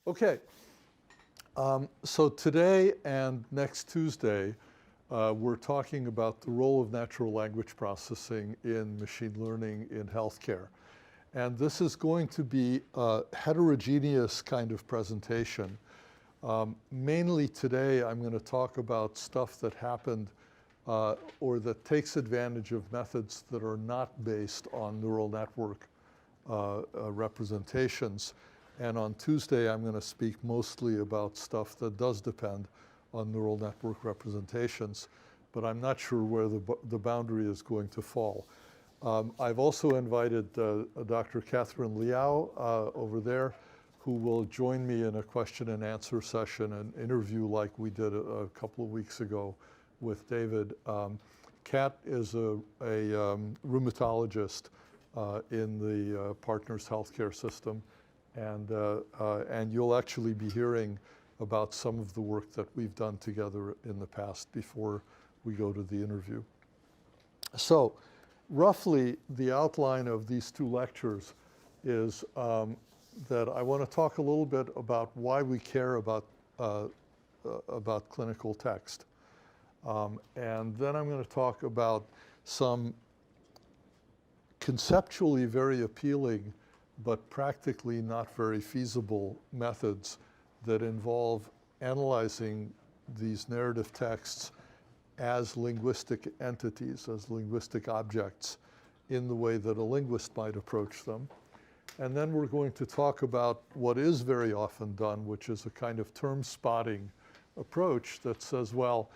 Okay, so today and next Tuesday, we're talking about the role of natural language processing in machine learning in healthcare. And this is going to be a heterogeneous kind of presentation. Mainly today, I'm going to talk about stuff that happened or that takes advantage of methods that are not based on neural network representations. And on Tuesday, I'm going to speak mostly about stuff that does depend on neural network representations, but I'm not sure where the boundary is going to fall. I've also invited Dr. Catherine Liao over there, who will join me in a question and answer session, an interview like we did a couple of weeks ago with David. Kat is a rheumatologist in the Partners Healthcare system. And you'll actually be hearing about some of the work that we've done together in the past before we go to the interview. So roughly, the outline of these two lectures is that I want to talk a little bit about why we care about clinical text. And then I'm going to talk about some conceptually very appealing but practically not very feasible methods that involve analyzing these narrative texts as linguistic entities, as linguistic objects, in the way that a linguist might approach them. And then we're going to talk about what is very often done, which is a kind of term spotting approach that says, well,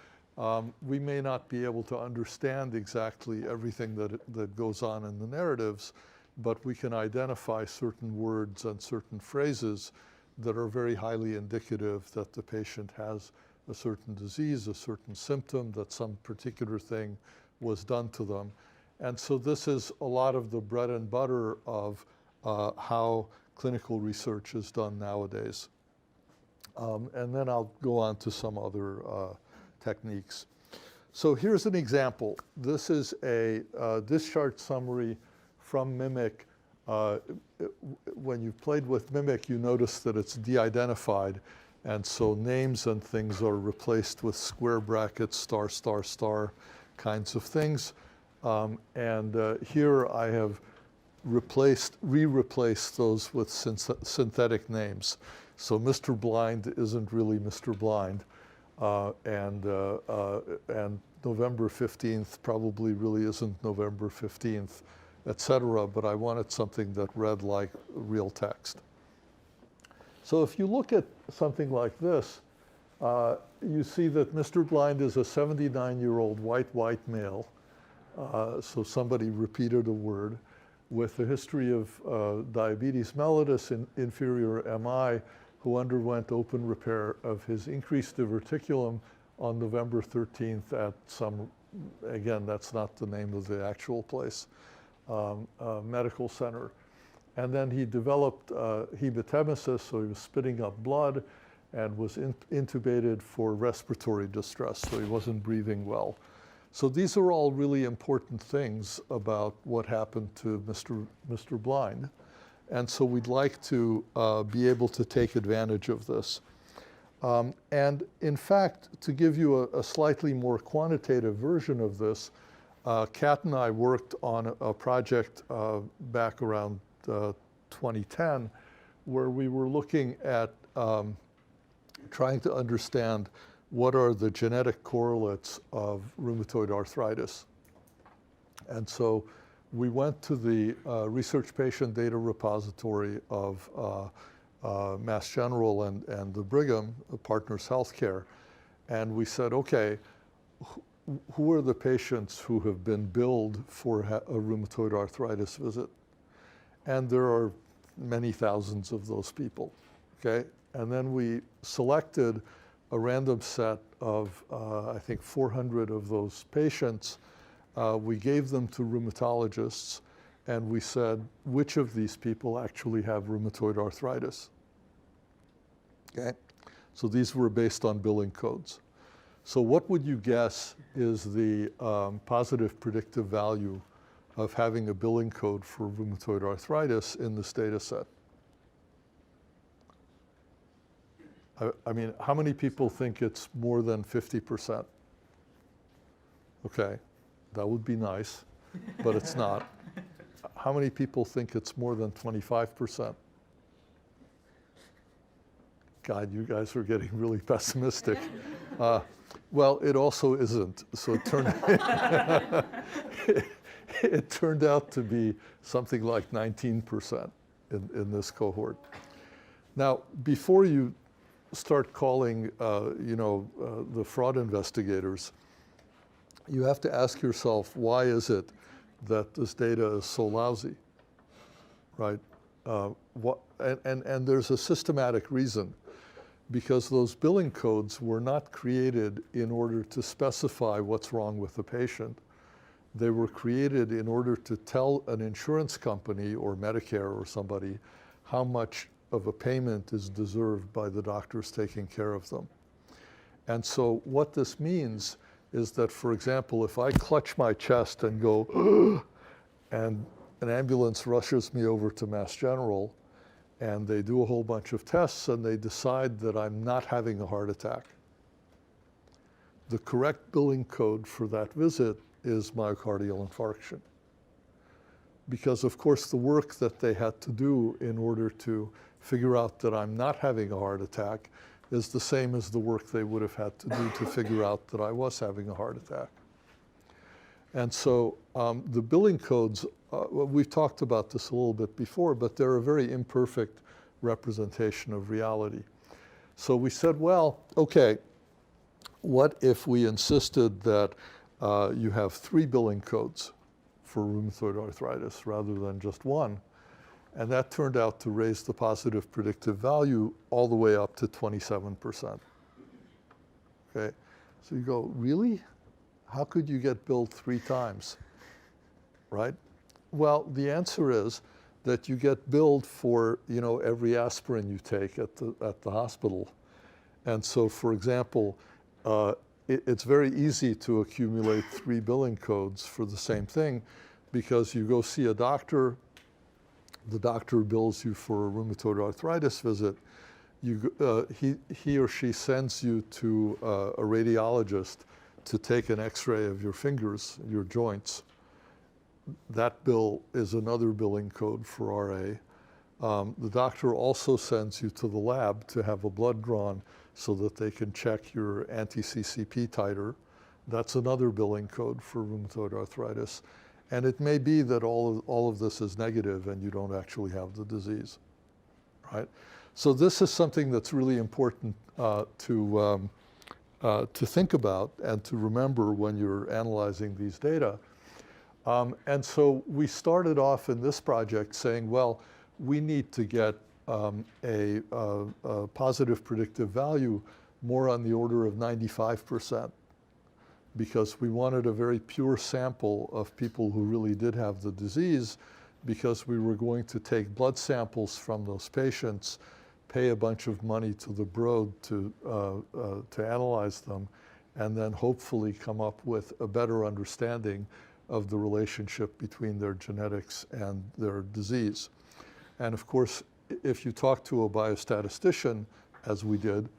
we may not be able to understand exactly everything that goes on in the narratives, but we can identify certain words and certain phrases that are very highly indicative that the patient has a certain disease, a certain symptom, that some particular thing was done to them. And so this is a lot of the bread and butter of how clinical research is done nowadays. And then I'll go on to some other techniques. So here's an example. This is a discharge summary from Mimic. When you've played with Mimic, you notice that it's de-identified. And so names and things are replaced with square brackets, star, star, star kinds of things. Here I have re-replaced those with synthetic names. So Mr. Blind isn't really Mr. Blind. And November 15th probably really isn't November 15th. Etc., but I wanted something that read like real text. So if you look at something like this, you see that Mr. Blind is a 79-year-old white male. So somebody repeated a word with a history of diabetes mellitus, inferior MI, who underwent open repair of his increased diverticulum on November 13th at some, again, that's not the name of the actual place, medical center. And then he developed hematemesis, so he was spitting up blood and was intubated for respiratory distress, so he wasn't breathing well. So these are all really important things about what happened to Mr. Blind. And so we'd like to be able to take advantage of this. And in fact, to give you a slightly more quantitative version of this, Kat and I worked on a project back around 2010 where we were looking at trying to understand what are the genetic correlates of rheumatoid arthritis. And so we went to the research patient data repository of Mass General and the Brigham, Partners Healthcare, and we said, okay, who are the patients who have been billed for a rheumatoid arthritis visit? And there are many thousands of those people, okay? And then we selected a random set of, I think, 400 of those patients. We gave them to rheumatologists, and we said, which of these people actually have rheumatoid arthritis? Okay? So these were based on billing codes. So what would you guess is the positive predictive value of having a billing code for rheumatoid arthritis in this data set? I mean, how many people think it's more than 50%? Okay, that would be nice, but it's not. How many people think it's more than 25%? God, you guys are getting really pessimistic. Well, it also isn't. So it turned out to be something like 19% in this cohort. Now, before you start calling, the fraud investigators, you have to ask yourself, why is it that this data is so lousy, right? And there's a systematic reason, because those billing codes were not created in order to specify what's wrong with the patient. They were created in order to tell an insurance company or Medicare or somebody how much of a payment is deserved by the doctors taking care of them. And so what this means is that, for example, if I clutch my chest and go, and an ambulance rushes me over to Mass General, and they do a whole bunch of tests, and they decide that I'm not having a heart attack, the correct billing code for that visit is myocardial infarction. Because, of course, the work that they had to do in order to figure out that I'm not having a heart attack is the same as the work they would have had to do to figure out that I was having a heart attack. And so the billing codes, we've talked about this a little bit before, but they're a very imperfect representation of reality. So we said, well, okay, what if we insisted that you have 3 billing codes for rheumatoid arthritis rather than just 1? And that turned out to raise the positive predictive value all the way up to 27%. Okay, so you go, really? How could you get billed 3 times, right? Well, the answer is that you get billed for, every aspirin you take at the hospital. And so, for example, it's very easy to accumulate 3 billing codes for the same thing, because you go see a doctor, the doctor bills you for a rheumatoid arthritis visit, he or she sends you to a radiologist to take an x-ray of your fingers, your joints. That bill is another billing code for RA. The doctor also sends you to the lab to have a blood drawn so that they can check your anti-CCP titer. That's another billing code for rheumatoid arthritis. And it may be that all of this is negative and you don't actually have the disease, right? So this is something that's really important to think about and to remember when you're analyzing these data. And so we started off in this project saying, well, we need to get a positive predictive value more on the order of 95%, because we wanted a very pure sample of people who really did have the disease, because we were going to take blood samples from those patients, pay a bunch of money to the Broad to analyze them, and then hopefully come up with a better understanding of the relationship between their genetics and their disease. And of course, if you talk to a biostatistician, as we did,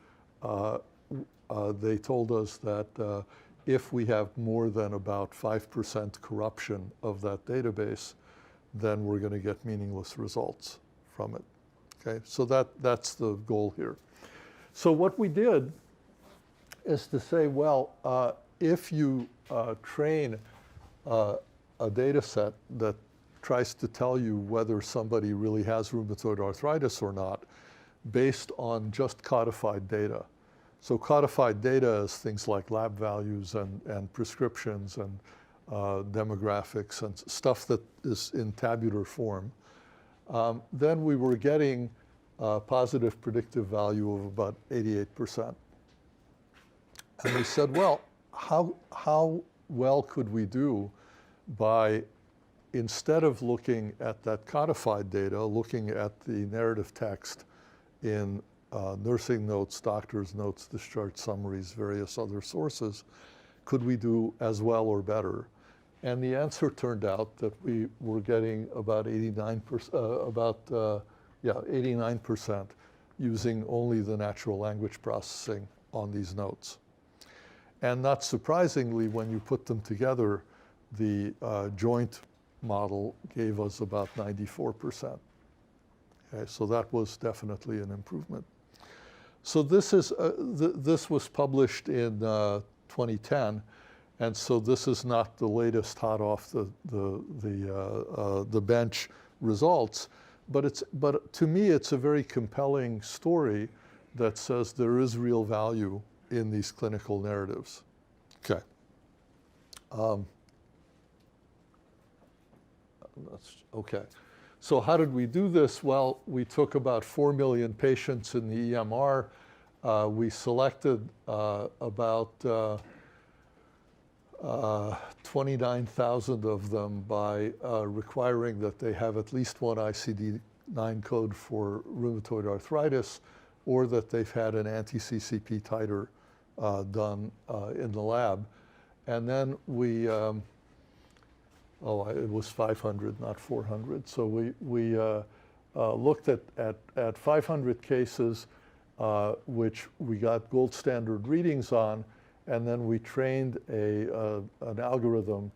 they told us that if we have more than about 5% corruption of that database, then we're going to get meaningless results from it. Okay, so that's the goal here. So what we did is to say, well, if you train a data set that tries to tell you whether somebody really has rheumatoid arthritis or not based on just codified data. So codified data is things like lab values and prescriptions and demographics and stuff that is in tabular form. Then we were getting a positive predictive value of about 88%. And we said, well, how well could we do by, instead of looking at that codified data, looking at the narrative text in nursing notes, doctor's notes, discharge summaries, various other sources, could we do as well or better? And the answer turned out that we were getting about 89% using only the natural language processing on these notes. And not surprisingly, when you put them together, the joint model gave us about 94%. Okay, so that was definitely an improvement. So this was published in 2010, and so this is not the latest hot off the bench results, but to me it's a very compelling story that says there is real value in these clinical narratives. Okay. Okay. So how did we do this? Well, we took about 4 million patients in the EMR. We selected about 29,000 of them by requiring that they have at least one ICD-9 code for rheumatoid arthritis, or that they've had an anti-CCP titer done in the lab. And then we, it was 500, not 400. So we looked at 500 cases, which we got gold standard readings on, and then we trained an algorithm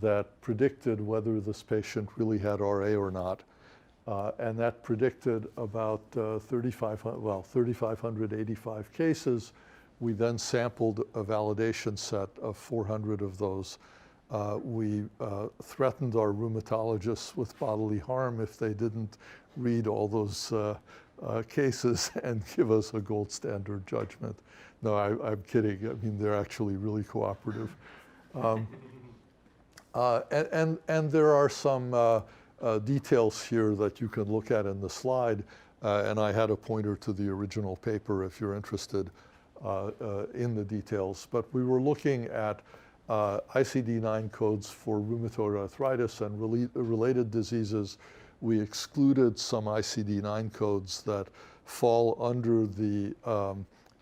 that predicted whether this patient really had RA or not. And that predicted about 3,585 cases. We then sampled a validation set of 400 of those. We threatened our rheumatologists with bodily harm if they didn't read all those cases and give us a gold standard judgment. No, I'm kidding. I mean, they're actually really cooperative. And there are some details here that you can look at in the slide. And I had a pointer to the original paper if you're interested in the details. But we were looking at ICD-9 codes for rheumatoid arthritis and related diseases. We excluded some ICD-9 codes that fall under the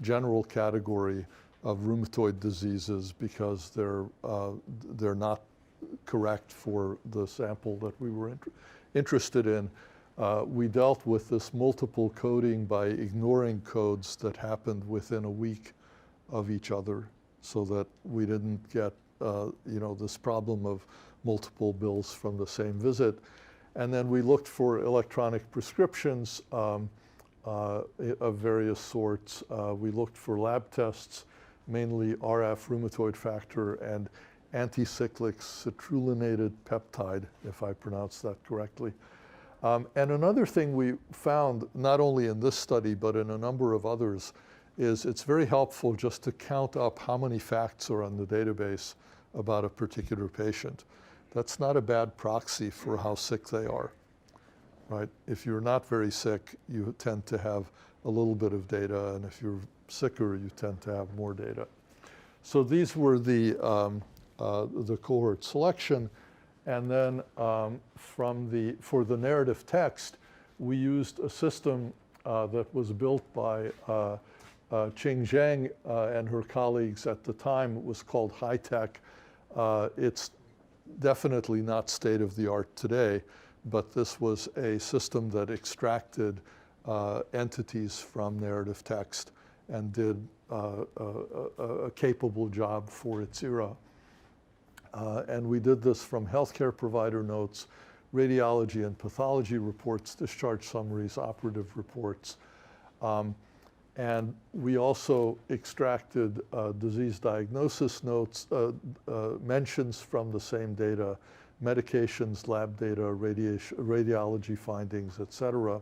general category of rheumatoid diseases because they're not correct for the sample that we were interested in. We dealt with this multiple coding by ignoring codes that happened within a week of each other, so that we didn't get this problem of multiple bills from the same visit. And then we looked for electronic prescriptions of various sorts. We looked for lab tests, mainly RF rheumatoid factor and anticyclic citrullonated peptide, if I pronounced that correctly. And another thing we found, not only in this study, but in a number of others, is it's very helpful just to count up how many facts are on the database about a particular patient. That's not a bad proxy for how sick they are, right? If you're not very sick, you tend to have a little bit of data, and if you're sicker, you tend to have more data. So these were the cohort selection. And then for the narrative text, we used a system that was built by Qing Zhang and her colleagues at the time. It was called High-Tech. It's definitely not state-of-the-art today, but this was a system that extracted entities from narrative text and did a capable job for its era. And we did this from healthcare provider notes, radiology and pathology reports, discharge summaries, operative reports. And we also extracted disease diagnosis notes, mentions from the same data, medications, lab data, radiology findings, et cetera.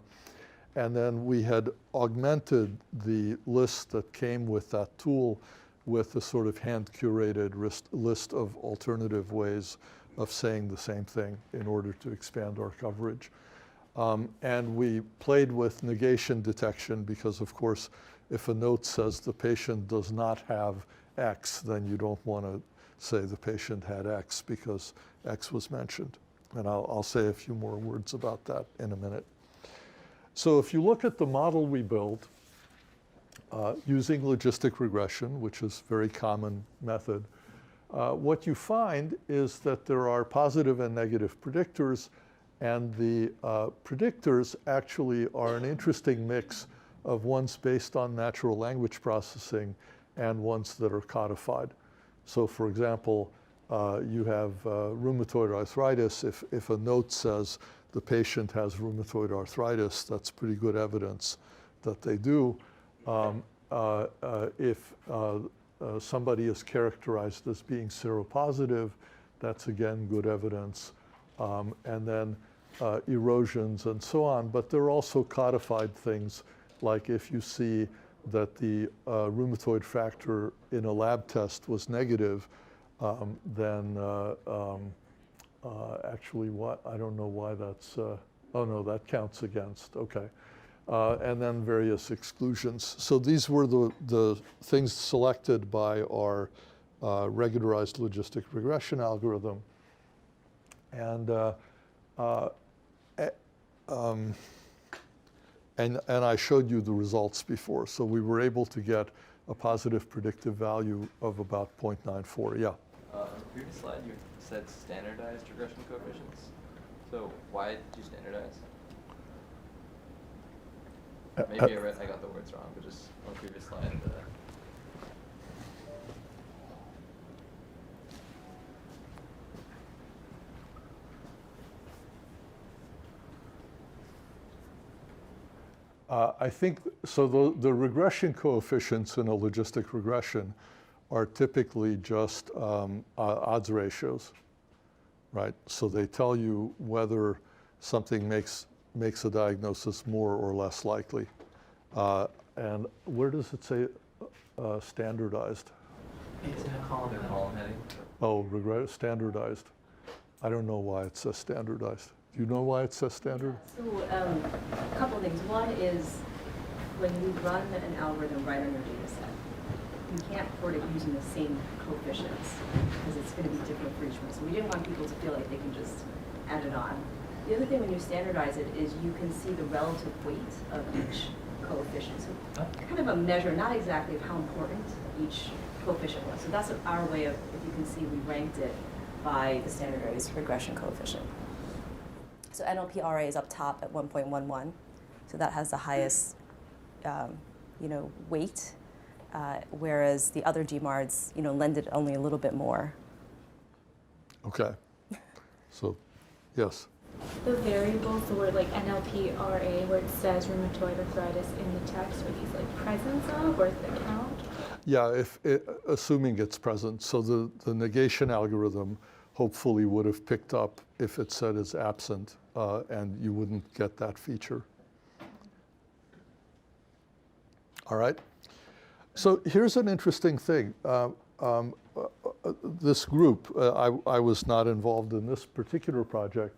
And then we had augmented the list that came with that tool with a sort of hand-curated list of alternative ways of saying the same thing in order to expand our coverage. And we played with negation detection because, of course, if a note says the patient does not have X, then you don't want to say the patient had X because X was mentioned. And I'll say a few more words about that in a minute. So if you look at the model we built, using logistic regression, which is a very common method, what you find is that there are positive and negative predictors, and the predictors actually are an interesting mix of ones based on natural language processing and ones that are codified. So for example, you have rheumatoid arthritis. If a note says the patient has rheumatoid arthritis, that's pretty good evidence that they do. If somebody is characterized as being seropositive, that's again good evidence. And then erosions and so on. But there are also codified things, like if you see that the rheumatoid factor in a lab test was negative, then actually I don't know why that's, oh no, that counts against, okay. And then various exclusions. So these were the things selected by our regularized logistic regression algorithm. And I showed you the results before. So we were able to get a positive predictive value of about 0.94. Yeah? On the previous slide, you said standardized regression coefficients. So why did you standardize? Maybe I got the words wrong, but just on the previous slide. I think, so the regression coefficients in a logistic regression are typically just odds ratios, right? So they tell you whether something makes a diagnosis more or less likely. And where does it say standardized? It's in a column heading. Oh, standardized. I don't know why it says standardized. Do you know why it says standard? So a couple of things. One is when you run an algorithm right on your data set, you can't port it using the same coefficients because it's going to be different for each one. So we didn't want people to feel like they can just add it on. The other thing when you standardize it is you can see the relative weight of each coefficient. So kind of a measure, not exactly of how important each coefficient was. So that's our way of, if you can see, we ranked it by the standardized regression coefficient. So NLP RA is up top at 1.11. So that has the highest, weight, whereas the other GMARDs, lend it only a little bit more. Okay. So, yes. The variables, the word like NLP RA, where it says rheumatoid arthritis in the text, are these like presence of, or is the count? Yeah, assuming it's present. So the negation algorithm hopefully would have picked up if it said it's absent, and you wouldn't get that feature. All right. So here's an interesting thing. This group, I was not involved in this particular project,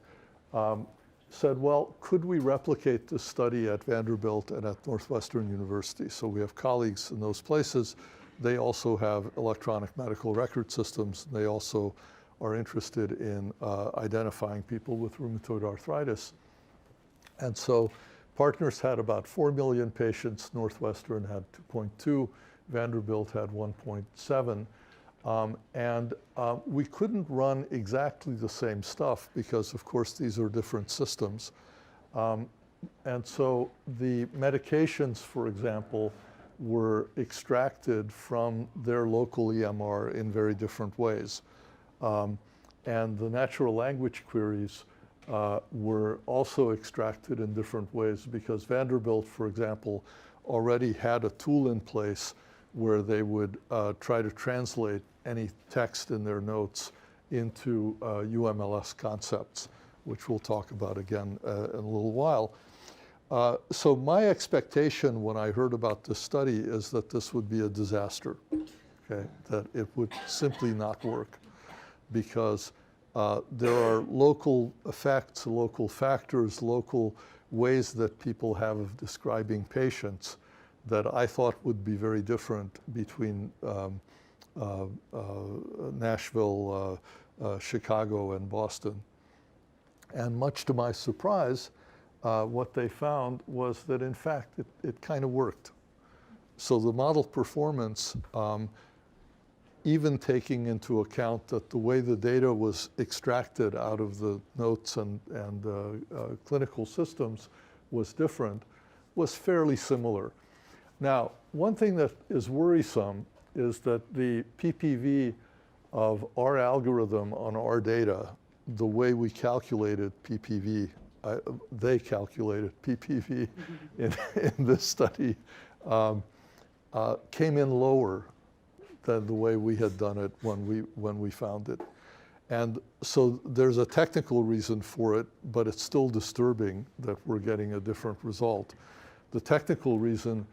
said, well, could we replicate this study at Vanderbilt and at Northwestern University? So we have colleagues in those places. They also have electronic medical record systems. They also are interested in identifying people with rheumatoid arthritis. And so partners had about 4 million patients. Northwestern had 2.2. Vanderbilt had 1.7. And we couldn't run exactly the same stuff because, of course, these are different systems. And so the medications, for example, were extracted from their local EMR in very different ways. And the natural language queries were also extracted in different ways because Vanderbilt, for example, already had a tool in place where they would try to translate any text in their notes into UMLS concepts, which we'll talk about again in a little while. So my expectation when I heard about this study is that this would be a disaster, okay? That it would simply not work because there are local effects, local factors, local ways that people have of describing patients that I thought would be very different between Nashville, Chicago, and Boston. And much to my surprise, what they found was that, in fact, it kind of worked. So the model performance, even taking into account that the way the data was extracted out of the notes and clinical systems was different, was fairly similar. Now, one thing that is worrisome is that the PPV of our algorithm on our data, the way we calculated PPV, they calculated PPV in this study, came in lower than the way we had done it when we found it. And so there's a technical reason for it, but it's still disturbing that we're getting a different result. The technical reason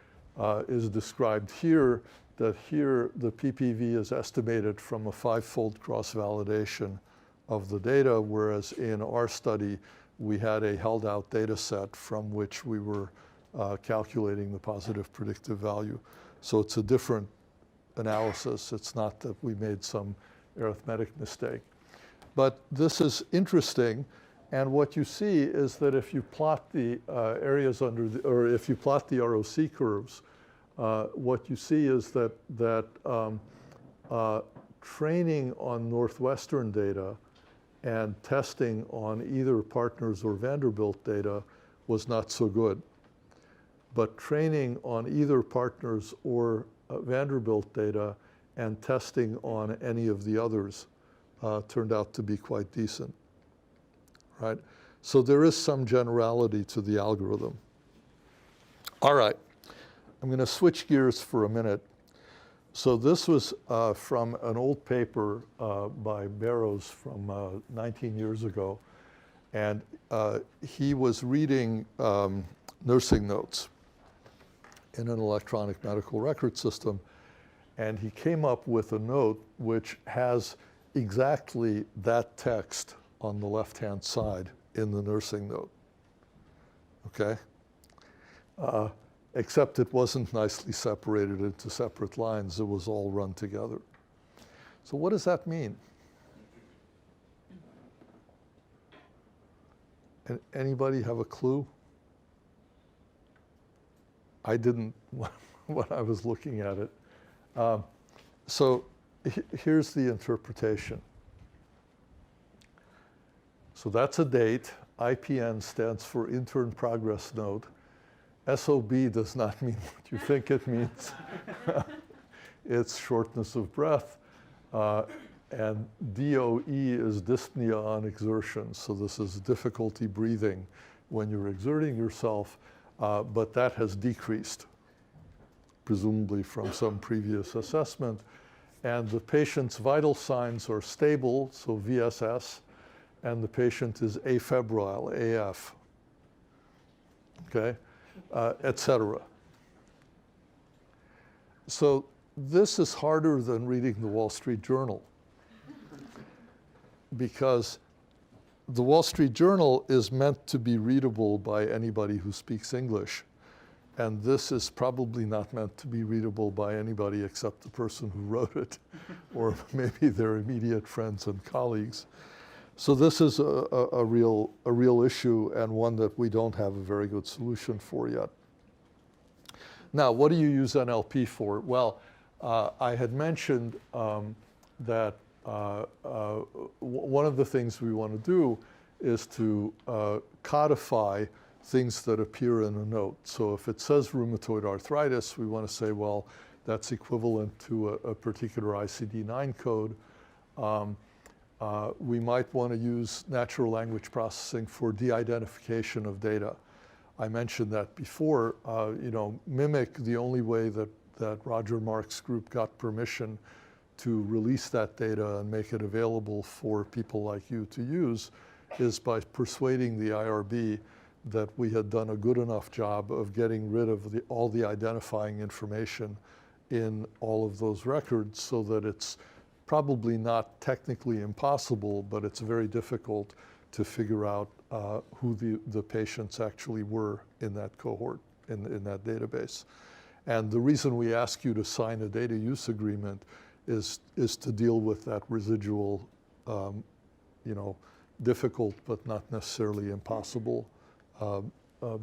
is described here, that here the PPV is estimated from a 5-fold cross-validation of the data, whereas in our study, we had a held-out data set from which we were calculating the positive predictive value. So it's a different analysis. It's not that we made some arithmetic mistake. But this is interesting, and what you see is that if you plot the areas under the, or if you plot the ROC curves, what you see is that training on Northwestern data and testing on either Partners or Vanderbilt data was not so good. But training on either Partners or Vanderbilt data and testing on any of the others turned out to be quite decent, right? So there is some generality to the algorithm. All right, I'm going to switch gears for a minute. So this was from an old paper by Barrows from 19 years ago. And he was reading nursing notes in an electronic medical record system. And he came up with a note which has exactly that text on the left-hand side in the nursing note, okay? Except it wasn't nicely separated into separate lines. It was all run together. So what does that mean? Anybody have a clue? I didn't when I was looking at it. So here's the interpretation. So that's a date. IPN stands for intern progress note. SOB does not mean what you think it means. It's shortness of breath. And DOE is dyspnea on exertion. So this is difficulty breathing when you're exerting yourself, but that has decreased, presumably from some previous assessment. And the patient's vital signs are stable, so VSS, and the patient is afebrile, AF, okay, et cetera. So this is harder than reading the Wall Street Journal, because the Wall Street Journal is meant to be readable by anybody who speaks English. And this is probably not meant to be readable by anybody except the person who wrote it, or maybe their immediate friends and colleagues. So this is a real issue, and one that we don't have a very good solution for yet. Now, what do you use NLP for? Well, I had mentioned that one of the things we want to do is to codify things that appear in a note. So if it says rheumatoid arthritis, we want to say, well, that's equivalent to a particular ICD-9 code. We might want to use natural language processing for de-identification of data. I mentioned that before. Mimic, the only way that Roger Mark's group got permission to release that data and make it available for people like you to use is by persuading the IRB that we had done a good enough job of getting rid of all the identifying information in all of those records, so that it's probably not technically impossible, but it's very difficult to figure out who the patients actually were in that cohort, in that database. And the reason we ask you to sign a data use agreement is to deal with that residual, difficult but not necessarily impossible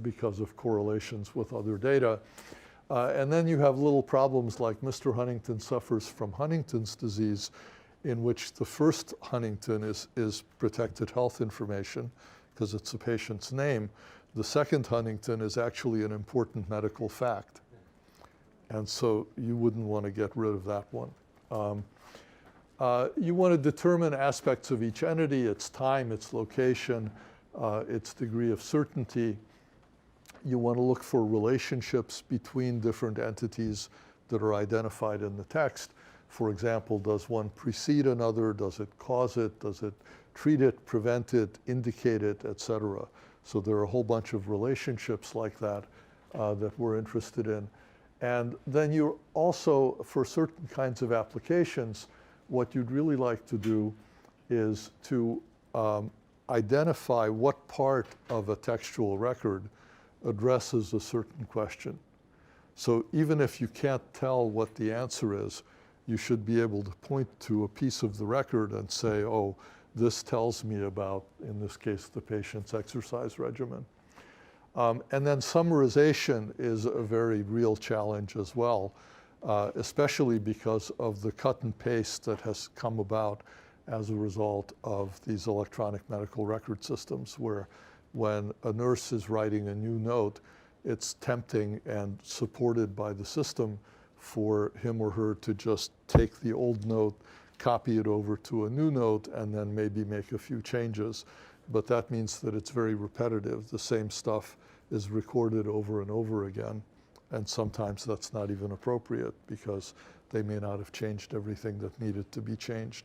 because of correlations with other data. And then you have little problems like Mr. Huntington suffers from Huntington's disease, in which the first Huntington is protected health information because it's the patient's name. the second Huntington is actually an important medical fact. And so you wouldn't want to get rid of that one. You want to determine aspects of each entity, its time, its location, its degree of certainty. You want to look for relationships between different entities that are identified in the text. For example, does one precede another? Does it cause it? Does it treat it, prevent it, indicate it, et cetera? So there are a whole bunch of relationships like that that we're interested in. And then you're also, for certain kinds of applications, what you'd really like to do is to identify what part of a textual record addresses a certain question. So even if you can't tell what the answer is, you should be able to point to a piece of the record and say, oh, this tells me about, in this case, the patient's exercise regimen. And then summarization is a very real challenge as well, especially because of the cut and paste that has come about as a result of these electronic medical record systems, where when a nurse is writing a new note, it's tempting and supported by the system for him or her to just take the old note, copy it over to a new note, and then maybe make a few changes. But that means that it's very repetitive. The same stuff is recorded over and over again. And sometimes that's not even appropriate because they may not have changed everything that needed to be changed.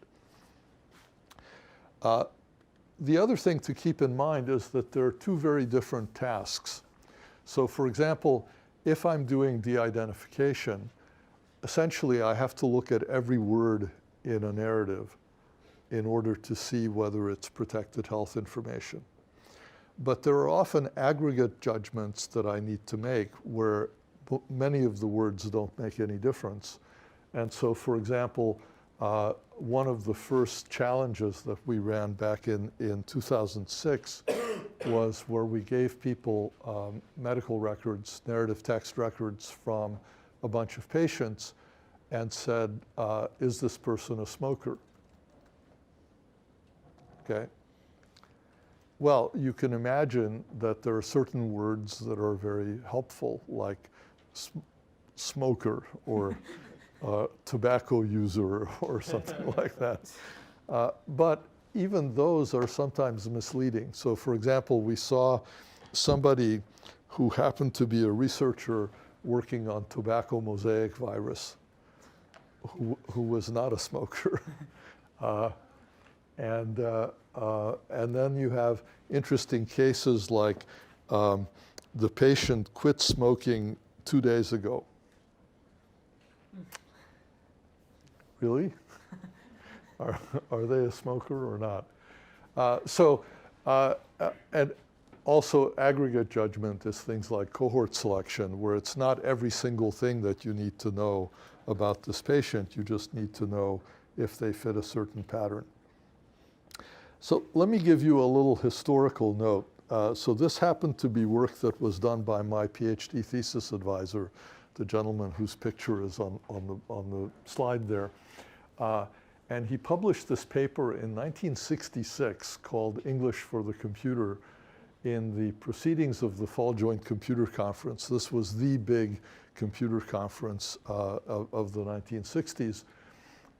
The other thing to keep in mind is that there are two very different tasks. So for example, if I'm doing de-identification, essentially I have to look at every word in a narrative in order to see whether it's protected health information. But there are often aggregate judgments that I need to make where many of the words don't make any difference. And so, for example, one of the first challenges that we ran back in 2006 was where we gave people medical records, narrative text records from a bunch of patients and said, is this person a smoker? Okay. Well, you can imagine that there are certain words that are very helpful, like smoker or tobacco user or something like that. But even those are sometimes misleading. So for example, we saw somebody who happened to be a researcher working on tobacco mosaic virus who was not a smoker. And then you have interesting cases like the patient quit smoking 2 days ago. Really? Are they a smoker or not? And also aggregate judgment is things like cohort selection, where it's not every single thing that you need to know about this patient. You just need to know if they fit a certain pattern. So let me give you a little historical note. So this happened to be work that was done by my PhD thesis advisor, the gentleman whose picture is on the slide there. And he published this paper in 1966 called English for the Computer in the proceedings of the Fall Joint Computer Conference. This was the big computer conference of the 1960s.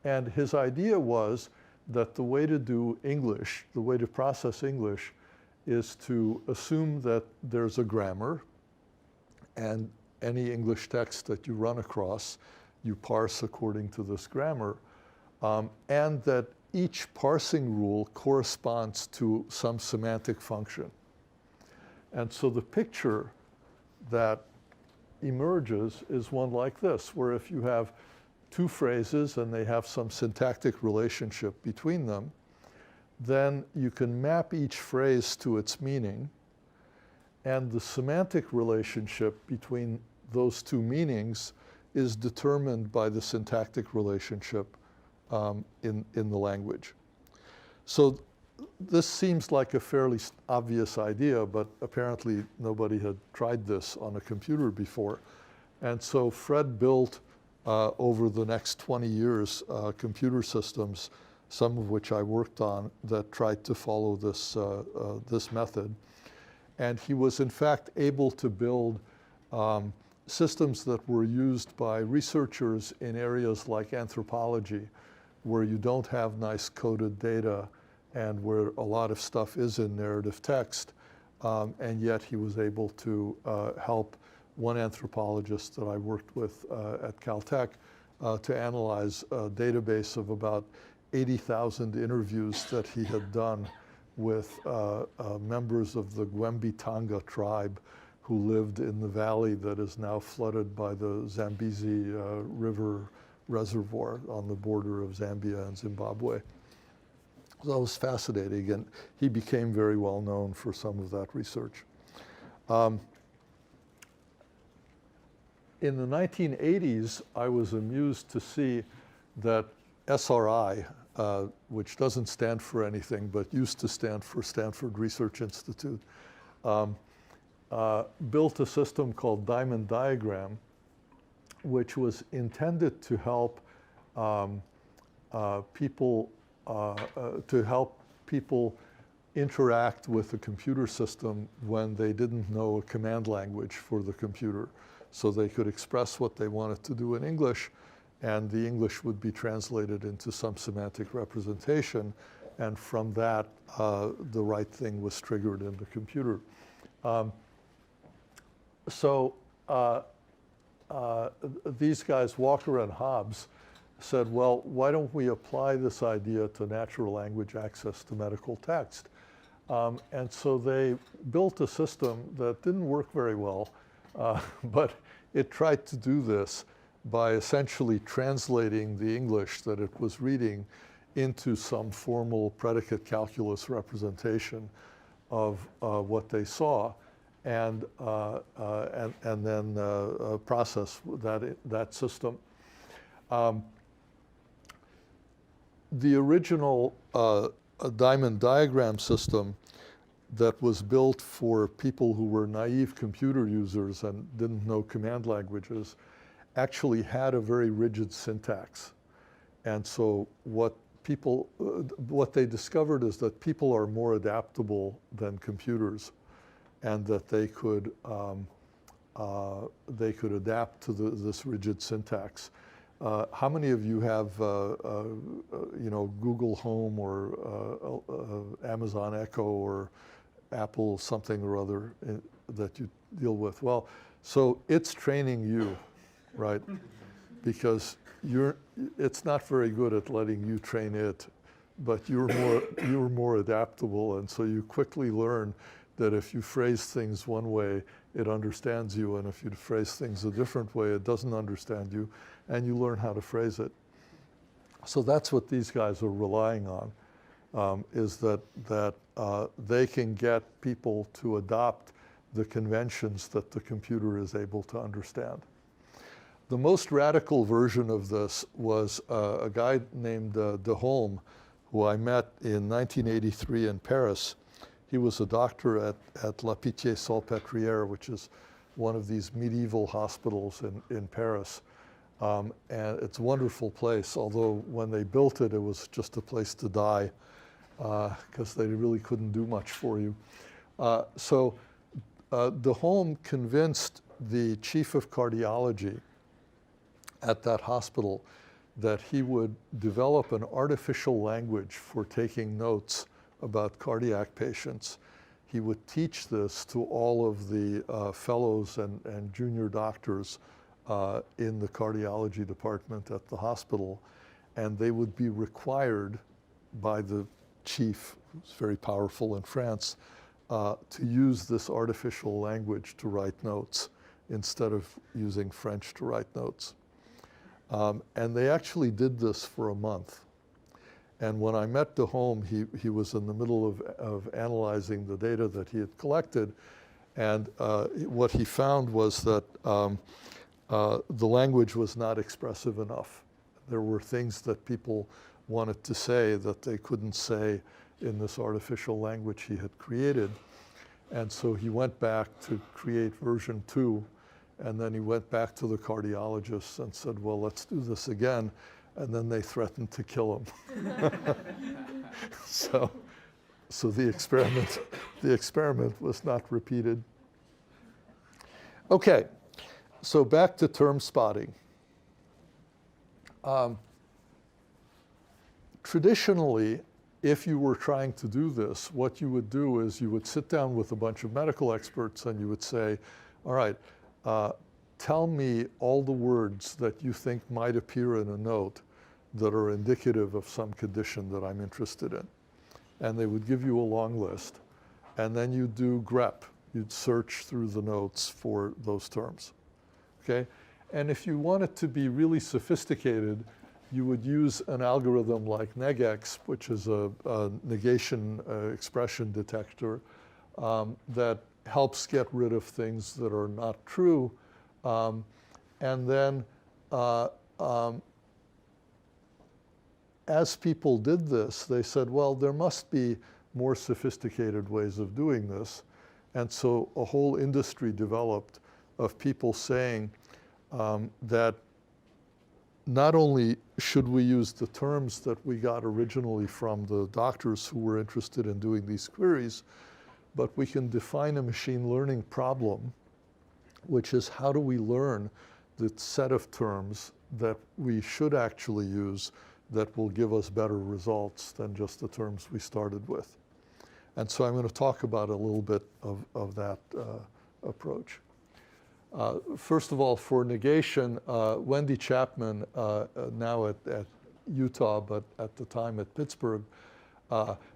And his idea was that the way to do English, the way to process English, is to assume that there's a grammar, and any English text that you run across, you parse according to this grammar, and that each parsing rule corresponds to some semantic function. And so the picture that emerges is one like this, where if you have two phrases and they have some syntactic relationship between them, then you can map each phrase to its meaning, and the semantic relationship between those two meanings is determined by the syntactic relationship in the language. So this seems like a fairly obvious idea, but apparently nobody had tried this on a computer before. And so Fred built over the next 20 years computer systems, some of which I worked on, that tried to follow this, this method. And he was in fact able to build systems that were used by researchers in areas like anthropology, where you don't have nice coded data and where a lot of stuff is in narrative text. And yet he was able to help one anthropologist that I worked with at Caltech to analyze a database of about 80,000 interviews that he had done with members of the Gwembi-Tanga tribe who lived in the valley that is now flooded by the Zambezi River reservoir on the border of Zambia and Zimbabwe. So that was fascinating, and he became very well known for some of that research. In the 1980s, I was amused to see that SRI, which doesn't stand for anything but used to stand for Stanford Research Institute, built a system called Diamond Diagram, which was intended to help people interact with the computer system when they didn't know a command language for the computer. So they could express what they wanted to do in English, and the English would be translated into some semantic representation, and from that, the right thing was triggered in the computer. These guys, Walker and Hobbs, said, well, why don't we apply this idea to natural language access to medical text? And so they built a system that didn't work very well, but it tried to do this by essentially translating the English that it was reading into some formal predicate calculus representation of what they saw, and then process that system. The original Diamond Diagram system that was built for people who were naive computer users and didn't know command languages actually had a very rigid syntax. And so what they discovered is that people are more adaptable than computers, and that they could adapt to this rigid syntax. How many of you have Google Home or Amazon Echo or Apple something or other that you deal with? Well, so it's training you, right? Because it's not very good at letting you train it, but you're more adaptable, and so you quickly learn that if you phrase things one way, it understands you, and if you phrase things a different way, it doesn't understand you, and you learn how to phrase it. So that's what these guys are relying on, is that they can get people to adopt the conventions that the computer is able to understand. The most radical version of this was a guy named de Holm, who I met in 1983 in Paris. He was a doctor at La Pitié-Salpêtrière, which is one of these medieval hospitals in Paris. And it's a wonderful place, although when they built it, it was just a place to die, because they really couldn't do much for you. So de Holm convinced the chief of cardiology at that hospital that he would develop an artificial language for taking notes about cardiac patients. He would teach this to all of the fellows and junior doctors in the cardiology department at the hospital, and they would be required by the chief, who's very powerful in France, to use this artificial language to write notes instead of using French to write notes. And they actually did this for a month. And when I met de Holm, he was in the middle of analyzing the data that he had collected, and what he found was that the language was not expressive enough. There were things that people wanted to say that they couldn't say in this artificial language he had created. And so he went back to create version 2, and then he went back to the cardiologists and said, well, let's do this again. And then they threatened to kill him. So So the experiment was not repeated. Okay, so back to term spotting. Traditionally, if you were trying to do this, what you would do is you would sit down with a bunch of medical experts and you would say, all right, tell me all the words that you think might appear in a note that are indicative of some condition that I'm interested in. And they would give you a long list. And then you do grep. You'd search through the notes for those terms. Okay? And if you want it to be really sophisticated, you would use an algorithm like negex, which is a negation expression detector that helps get rid of things that are not true. And then as people did this, they said, well, there must be more sophisticated ways of doing this. And so a whole industry developed of people saying that not only should we use the terms that we got originally from the doctors who were interested in doing these queries, but we can define a machine learning problem, which is how do we learn the set of terms that we should actually use that will give us better results than just the terms we started with. And so I'm going to talk about a little bit of that approach. First of all, for negation, Wendy Chapman, now at Utah, but at the time at Pittsburgh,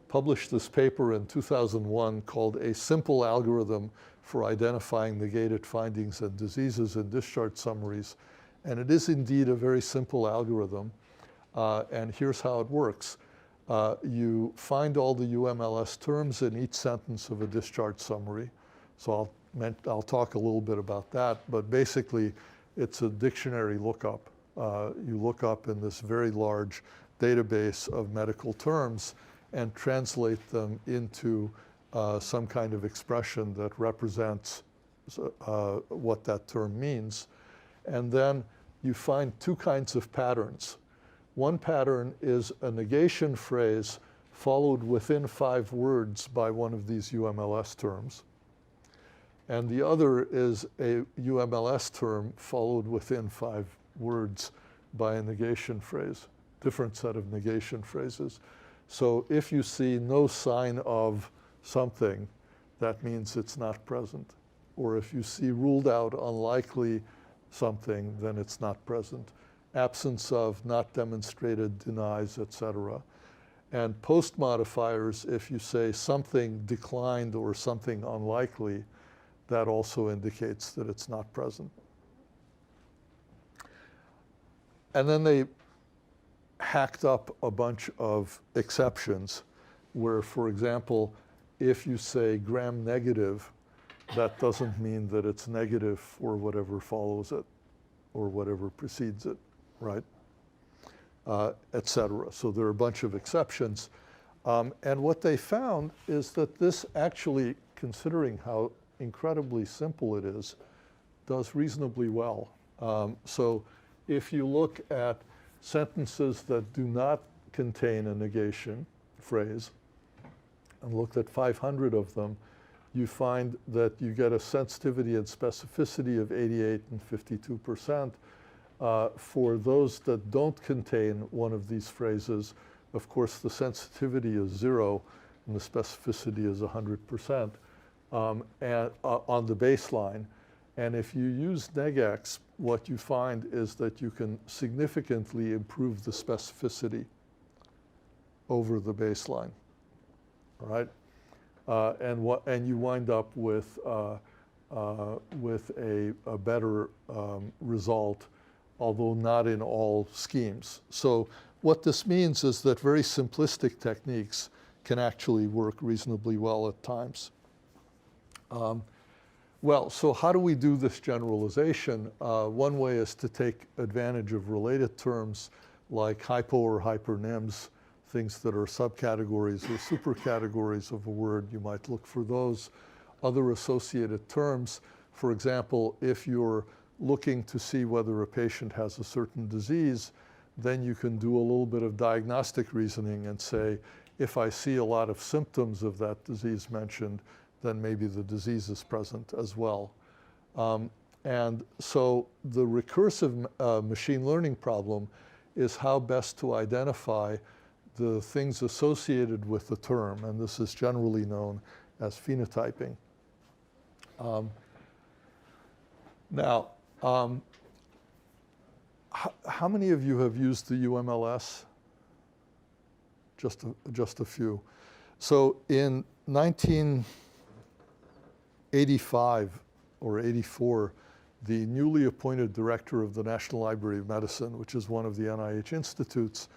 published this paper in 2001 called A Simple Algorithm for Identifying Negated Findings and Diseases in Discharge Summaries. And it is indeed a very simple algorithm. And here's how it works. You find all the UMLS terms in each sentence of a discharge summary. So I'll talk a little bit about that, but basically it's a dictionary lookup. You look up in this very large database of medical terms and translate them into some kind of expression that represents what that term means. And then you find two kinds of patterns. One pattern is a negation phrase followed within 5 words by one of these UMLS terms. And the other is a UMLS term followed within 5 words by a negation phrase, different set of negation phrases. So if you see no sign of something, that means it's not present. Or if you see ruled out unlikely something, then it's not present. Absence of, not demonstrated, denies, etc. And post modifiers, if you say something declined or something unlikely, that also indicates that it's not present. And then they hacked up a bunch of exceptions where, for example, if you say gram-negative, that doesn't mean that it's negative for whatever follows it or whatever precedes it, right? Etc. So there are a bunch of exceptions. And what they found is that this actually, considering how incredibly simple it is, does reasonably well. So if you look at sentences that do not contain a negation phrase, and looked at 500 of them, you find that you get a sensitivity and specificity of 88 and 52%. For those that don't contain one of these phrases, of course, the sensitivity is 0 and the specificity is 100%. And on the baseline. And if you use negex, what you find is that you can significantly improve the specificity over the baseline, all right? And you wind up with a better result, although not in all schemes. So what this means is that very simplistic techniques can actually work reasonably well at times. Well, so how do we do this generalization? One way is to take advantage of related terms like hypo or hypernyms, things that are subcategories or supercategories of a word. You might look for those. Other associated terms, for example, if you're looking to see whether a patient has a certain disease, then you can do a little bit of diagnostic reasoning and say, if I see a lot of symptoms of that disease mentioned, then maybe the disease is present as well. And so the recursive machine learning problem is how best to identify the things associated with the term, and this is generally known as phenotyping. Now, how many of you have used the UMLS? Just a few. So in 1985 or 84, the newly appointed director of the National Library of Medicine, which is one of the NIH institutes,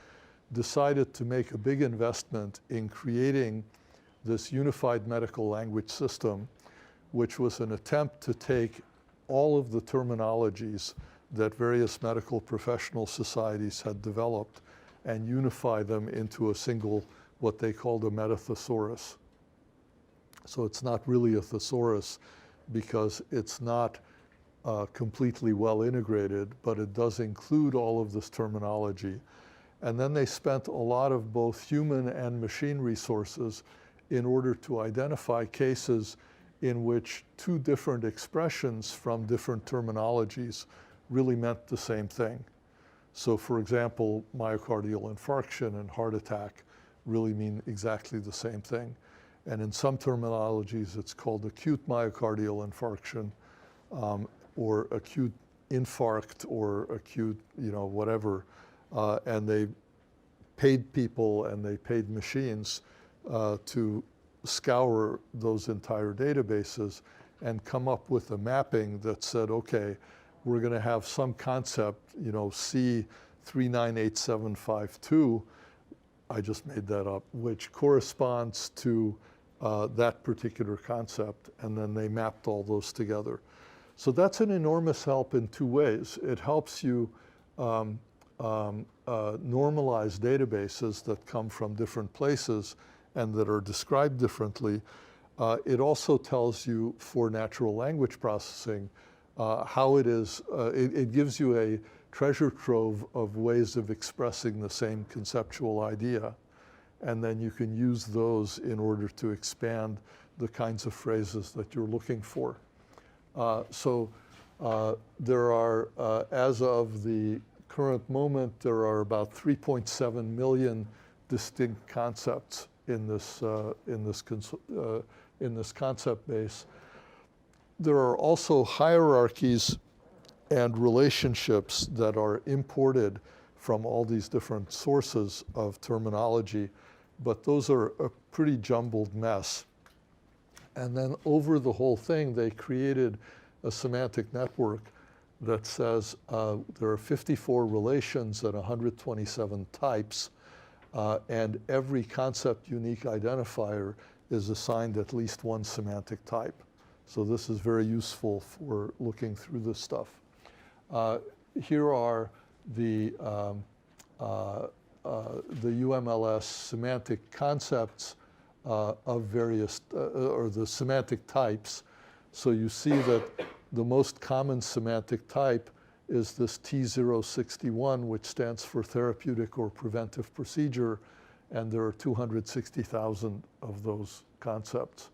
decided to make a big investment in creating this unified medical language system, which was an attempt to take all of the terminologies that various medical professional societies had developed and unify them into a single, what they called a metathesaurus. So it's not really a thesaurus because it's not completely well integrated, but it does include all of this terminology. And then they spent a lot of both human and machine resources in order to identify cases in which two different expressions from different terminologies really meant the same thing. So for example, myocardial infarction and heart attack really mean exactly the same thing. And in some terminologies, it's called acute myocardial infarction, or acute infarct, or acute, whatever. And they paid people and they paid machines to scour those entire databases and come up with a mapping that said, okay, we're going to have some concept, C398752, I just made that up, which corresponds to that particular concept, and then they mapped all those together. So that's an enormous help in two ways. It helps you normalize databases that come from different places and that are described differently. It also tells you for natural language processing how it is, it gives you a treasure trove of ways of expressing the same conceptual idea. And then you can use those in order to expand the kinds of phrases that you're looking for. So there are, as of the current moment, there are about 3.7 million distinct concepts in this concept base. There are also hierarchies and relationships that are imported from all these different sources of terminology, but those are a pretty jumbled mess. And then over the whole thing, they created a semantic network that says there are 54 relations and 127 types, and every concept unique identifier is assigned at least one semantic type. So this is very useful for looking through this stuff. Here are the UMLS semantic concepts of various, or the semantic types. So you see that the most common semantic type is this T061, which stands for therapeutic or preventive procedure, and there are 260,000 of those concepts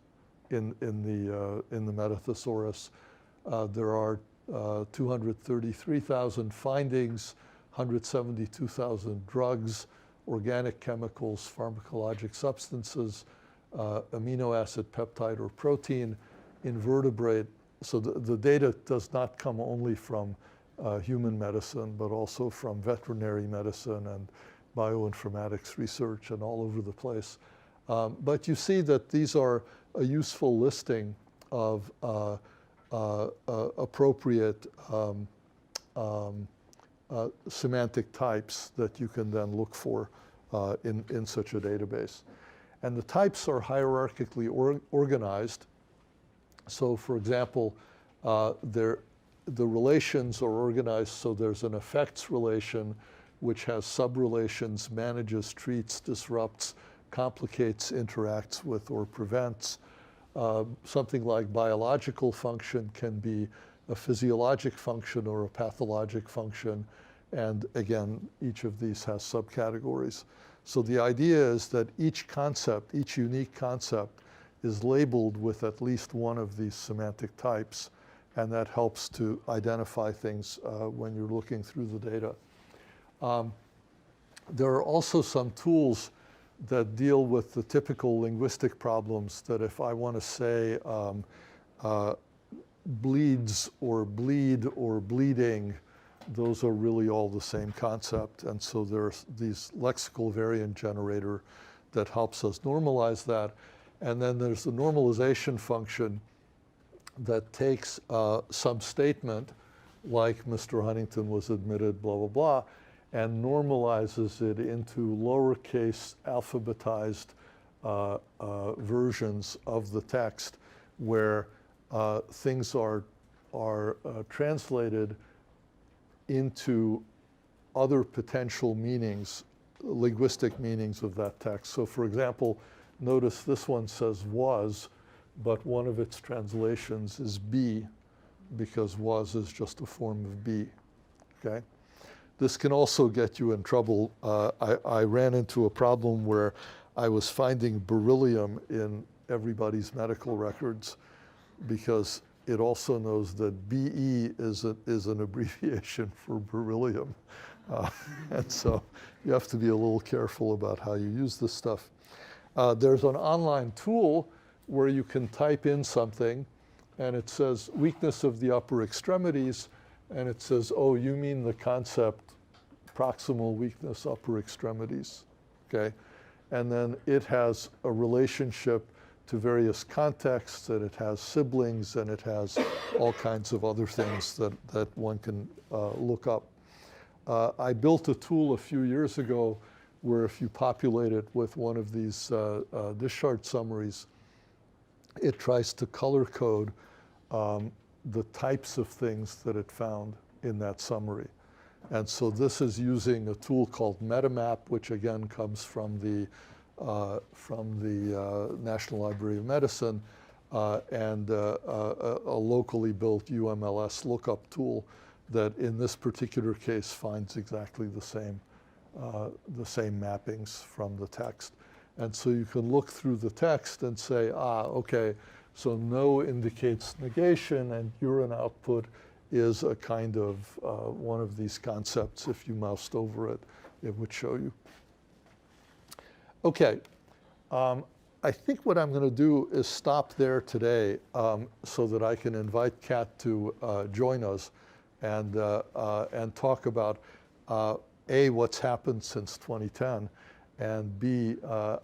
in the metathesaurus. There are 233,000 findings, 172,000 drugs, organic chemicals, pharmacologic substances, amino acid, peptide, or protein, invertebrate. So the data does not come only from human medicine, but also from veterinary medicine and bioinformatics research and all over the place. But you see that these are a useful listing of appropriate semantic types that you can then look for in such a database. And the types are hierarchically organized. So for example, the relations are organized so there's an effects relation which has subrelations, manages, treats, disrupts, complicates, interacts with, or prevents. Something like biological function can be a physiologic function or a pathologic function. And again, each of these has subcategories. So the idea is that each concept, each unique concept, is labeled with at least one of these semantic types, and that helps to identify things when you're looking through the data. There are also some tools that deal with the typical linguistic problems that if I want to say bleeds or bleed or bleeding, those are really all the same concept. And so there's these lexical variant generator that helps us normalize that. And then there's the normalization function that takes some statement like Mr. Huntington was admitted, blah, blah, blah, and normalizes it into lowercase alphabetized versions of the text where things are translated into other potential meanings, linguistic meanings of that text. So for example, notice this one says was, but one of its translations is be, because was is just a form of be, okay? This can also get you in trouble. I ran into a problem where I was finding beryllium in everybody's medical records because it also knows that BE is an abbreviation for beryllium. And so you have to be a little careful about how you use this stuff. There's an online tool where you can type in something and it says weakness of the upper extremities, and it says, oh, you mean the concept proximal weakness upper extremities, okay? And then it has a relationship to various contexts, and it has siblings, and it has all kinds of other things that one can look up. I built a tool a few years ago where if you populate it with one of these discharge summaries, it tries to color code the types of things that it found in that summary. And so this is using a tool called MetaMap, which again comes from the National Library of Medicine, and a locally built UMLS lookup tool that in this particular case finds exactly the same mappings from the text. And so you can look through the text and say, okay, so no indicates negation, and urine output is a kind of one of these concepts. If you moused over it, it would show you. Okay, I think what I'm going to do is stop there today so that I can invite Kat to join us and talk about A, what's happened since 2010, and B,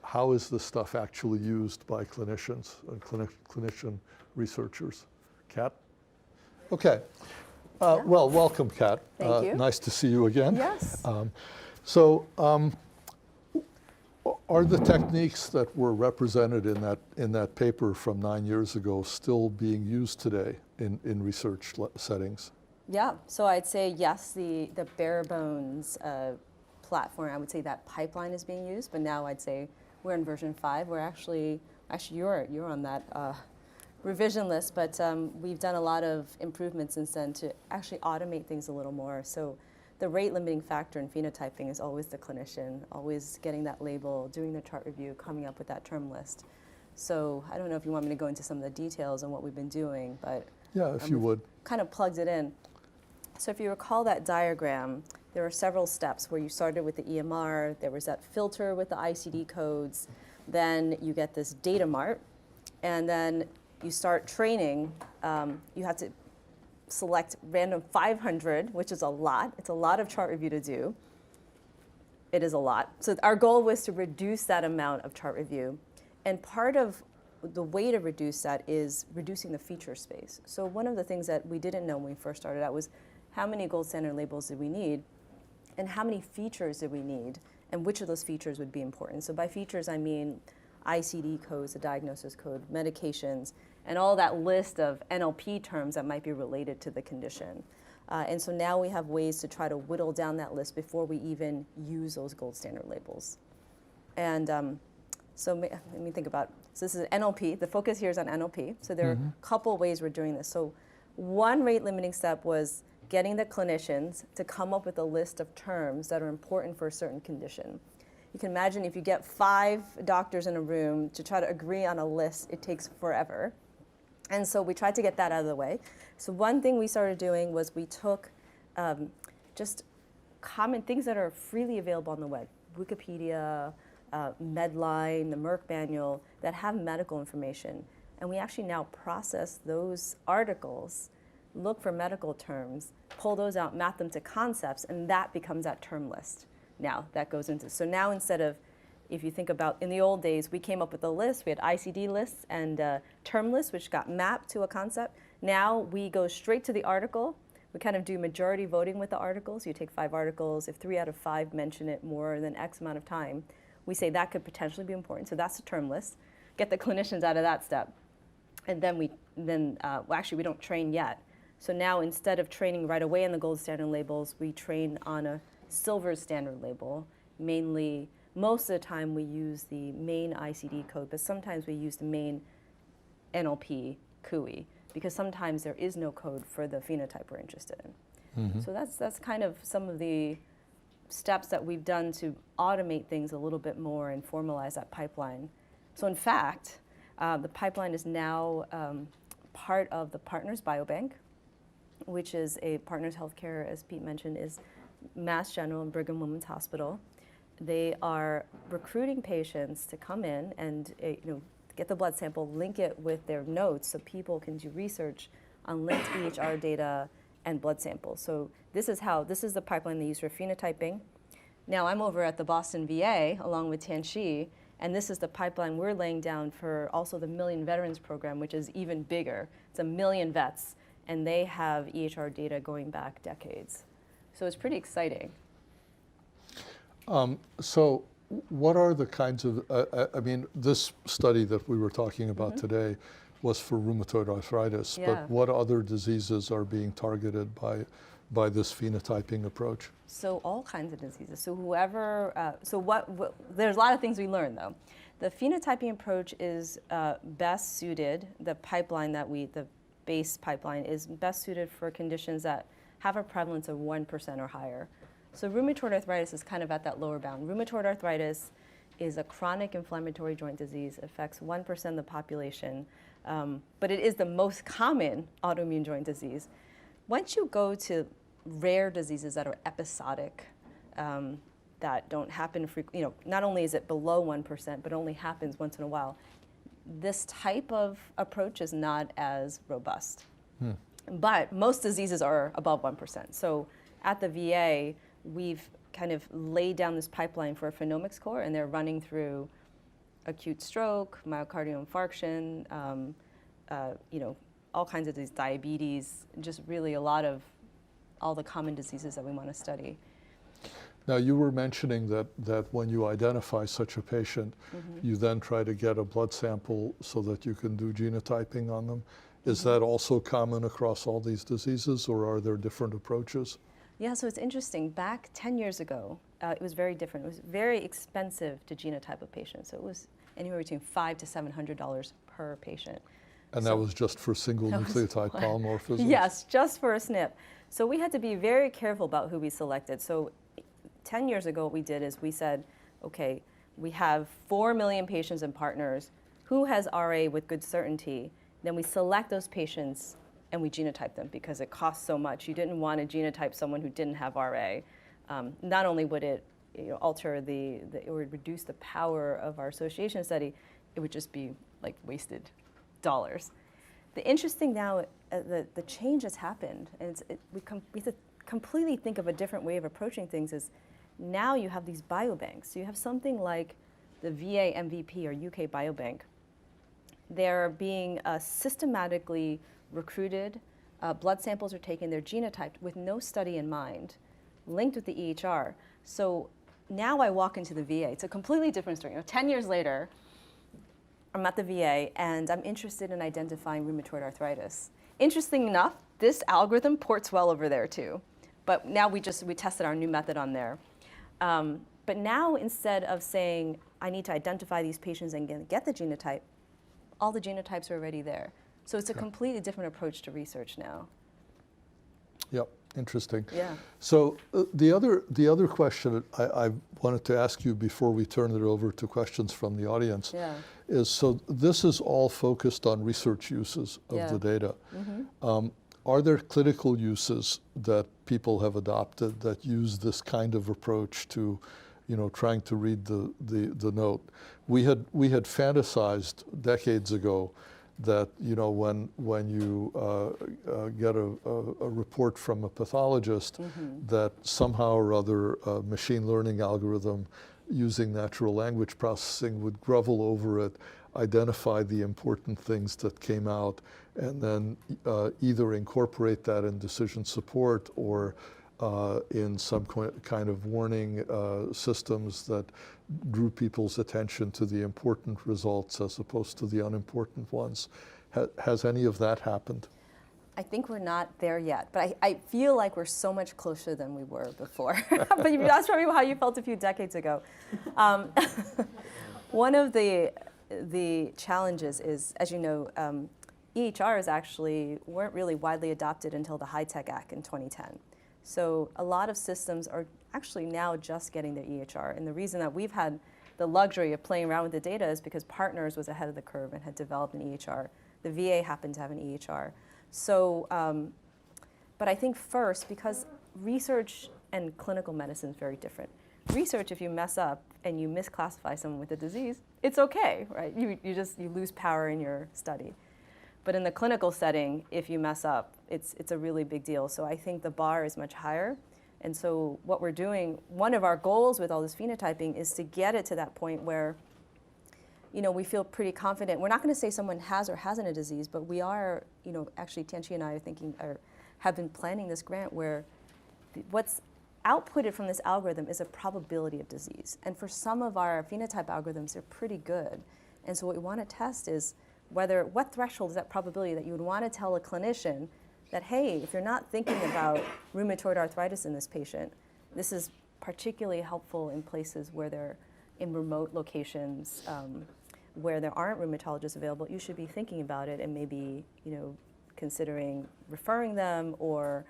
how is this stuff actually used by clinicians and clinician researchers. Kat? Okay. Well, welcome, Kat. Thank you. Nice to see you again. Yes. Are the techniques that were represented in that paper from 9 years ago still being used today in research settings? Yeah, so I'd say yes, the bare bones platform, I would say that pipeline is being used, but now I'd say we're in version 5. We're actually you're on that revision list, but we've done a lot of improvements since then to actually automate things a little more. So the rate limiting factor in phenotyping is always the clinician, always getting that label, doing the chart review, coming up with that term list. So I don't know if you want me to go into some of the details on what we've been doing, but yeah, if you would. Kind of plugged it in. So if you recall that diagram, there were several steps where you started with the EMR, there was that filter with the ICD codes, then you get this data mart, and then you start training. You have to select random 500, which is a lot. It's a lot of chart review to do. It is a lot. So our goal was to reduce that amount of chart review. And part of the way to reduce that is reducing the feature space. So one of the things that we didn't know when we first started out was how many gold standard labels did we need, and how many features did we need, and which of those features would be important. So by features, I mean ICD codes, the diagnosis code, medications, and all that list of NLP terms that might be related to the condition. And so now we have ways to try to whittle down that list before we even use those gold standard labels. And so let me think about, so this is NLP. The focus here is on NLP. So there are a couple ways we're doing this. So one rate limiting step was getting the clinicians to come up with a list of terms that are important for a certain condition. You can imagine if you get 5 doctors in a room to try to agree on a list, it takes forever. And so we tried to get that out of the way. So one thing we started doing was we took just common things that are freely available on the web, Wikipedia, Medline, the Merck manual, that have medical information. And we actually now process those articles, look for medical terms, pull those out, map them to concepts, and that becomes that term list. Now that goes into, so now instead of, if you think about, in the old days, we came up with a list, we had ICD lists and term lists, which got mapped to a concept. Now we go straight to the article. We kind of do majority voting with the articles. You take 5 articles, if 3 out of 5 mention it more than X amount of time, we say that could potentially be important. So that's the term list. Get the clinicians out of that step. And then well, actually we don't train yet. So now instead of training right away in the gold standard labels, we train on a silver standard label. Mainly, most of the time we use the main ICD code, but sometimes we use the main NLP CUI, because sometimes there is no code for the phenotype we're interested in. So that's kind of some of the steps that we've done to automate things a little bit more and formalize that pipeline. So in fact, the pipeline is now part of the Partners Biobank, which is a Partners Healthcare, as Pete mentioned, is Mass General and Brigham Women's Hospital. They are recruiting patients to come in and get the blood sample, link it with their notes so people can do research on linked EHR data and blood samples. So this is the pipeline they use for phenotyping. Now I'm over at the Boston VA along with Tianxi, and this is the pipeline we're laying down for also the Million Veterans Program, which is even bigger. It's 1 million vets, and they have EHR data going back decades. So it's pretty exciting. So what are the kinds of, I mean, this study that we were talking about today was for rheumatoid arthritis, Yeah. but what other diseases are being targeted by this phenotyping approach? So all kinds of diseases. So there's a lot of things we learned though. The phenotyping approach is best suited, the base pipeline is best suited for conditions that have a prevalence of 1% or higher. So rheumatoid arthritis is kind of at that lower bound. Rheumatoid arthritis is a chronic inflammatory joint disease, affects 1% of the population, but it is the most common autoimmune joint disease. Once you go to rare diseases that are episodic, that don't happen frequently, not only is it below 1%, but only happens once in a while, this type of approach is not as robust. But most diseases are above 1%. So at the VA, we've kind of laid down this pipeline for a phenomics core, and they're running through acute stroke, myocardial infarction, all kinds of these diabetes, just really a lot of all the common diseases that we want to study. Now you were mentioning that when you identify such a patient, you then try to get a blood sample so that you can do genotyping on them. Is that also common across all these diseases, or are there different approaches? Yeah, so it's interesting. Back 10 years ago, it was very different. It was very expensive to genotype a patient. So it was anywhere between $500 to $700 per patient. And that was just for single nucleotide polymorphisms? Yes, just for a SNP. So we had to be very careful about who we selected. So 10 years ago, what we did is we said, okay, we have 4 million patients and partners. Who has RA with good certainty? Then we select those patients and we genotype them because it costs so much. You didn't want to genotype someone who didn't have RA. Not only would it alter it would reduce the power of our association study, it would just be like wasted dollars. The interesting now, the change has happened, and we have to completely think of a different way of approaching things. Is now you have these biobanks. So you have something like the VA MVP or UK Biobank. They're being systematically recruited. Blood samples are taken. They're genotyped with no study in mind, linked with the EHR. So now I walk into the VA. It's a completely different story. 10 years later, I'm at the VA and I'm interested in identifying rheumatoid arthritis. Interesting enough, this algorithm ports well over there too. But now we tested our new method on there. But now instead of saying, I need to identify these patients and get the genotype, all the genotypes are already there. So it's a completely different approach to research now. Yep. Interesting. Yeah. So the other question I wanted to ask you before we turn it over to questions from the audience Yeah. is, so this is all focused on research uses of Yeah. the data. Mm-hmm. Are there clinical uses that people have adopted that use this kind of approach to, trying to read the note? We had fantasized decades ago that when you get a report from a pathologist, that somehow or other a machine learning algorithm using natural language processing would grovel over it, identify the important things that came out, and then either incorporate that in decision support or in some kind of warning systems that drew people's attention to the important results as opposed to the unimportant ones. Has any of that happened? I think we're not there yet, but I feel like we're so much closer than we were before. But you asked probably how you felt a few decades ago. One of the challenges is, as you know, EHRs actually weren't really widely adopted until the High-Tech Act in 2010. So a lot of systems are actually now just getting their EHR. And the reason that we've had the luxury of playing around with the data is because Partners was ahead of the curve and had developed an EHR. The VA happened to have an EHR. So, but I think first, because research and clinical medicine is very different. Research, if you mess up and you misclassify someone with a disease, it's okay, right? You lose power in your study. But in the clinical setting, if you mess up, it's a really big deal. So I think the bar is much higher. And so what we're doing, one of our goals with all this phenotyping is to get it to that point where, we feel pretty confident. We're not going to say someone has or hasn't a disease, but we are, actually Tianchi and I are thinking, or have been planning this grant where what's outputted from this algorithm is a probability of disease. And for some of our phenotype algorithms, they're pretty good. And so what we want to test is what threshold is that probability that you would want to tell a clinician that, hey, if you're not thinking about rheumatoid arthritis in this patient, this is particularly helpful in places where they're in remote locations where there aren't rheumatologists available. You should be thinking about it and maybe, considering referring them or,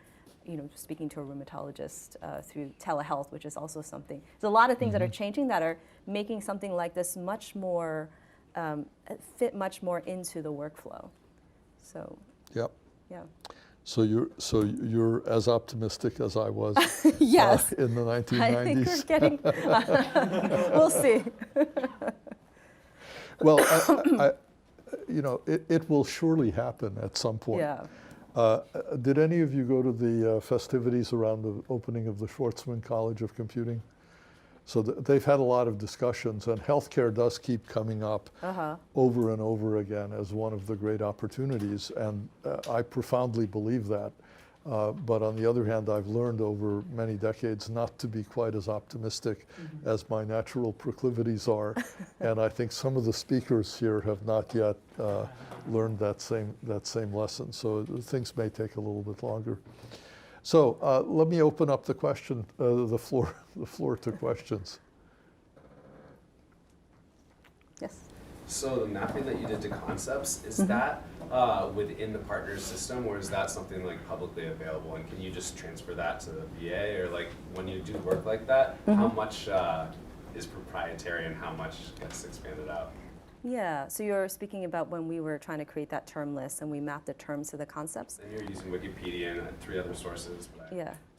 speaking to a rheumatologist through telehealth, which is also something. There's a lot of things that are changing that are making something like this much more fit much more into the workflow. So. Yep. Yeah. So you're as optimistic as I was. Yes. In the 1990s. I think we're getting. We'll see. Well, it will surely happen at some point. Yeah. Did any of you go to the festivities around the opening of the Schwarzman College of Computing? So they've had a lot of discussions, and healthcare does keep coming up over and over again as one of the great opportunities, and I profoundly believe that. But on the other hand, I've learned over many decades not to be quite as optimistic as my natural proclivities are, and I think some of the speakers here have not yet learned that same lesson. So things may take a little bit longer. So let me open up the floor to questions. Yes. So the mapping that you did to concepts, is that within the partner system, or is that something like publicly available? And can you just transfer that to the VA, or like when you do work like that, how much is proprietary and how much gets expanded out? Yeah, so you're speaking about when we were trying to create that term list and we mapped the terms to the concepts? And you're using Wikipedia and 3 other sources. But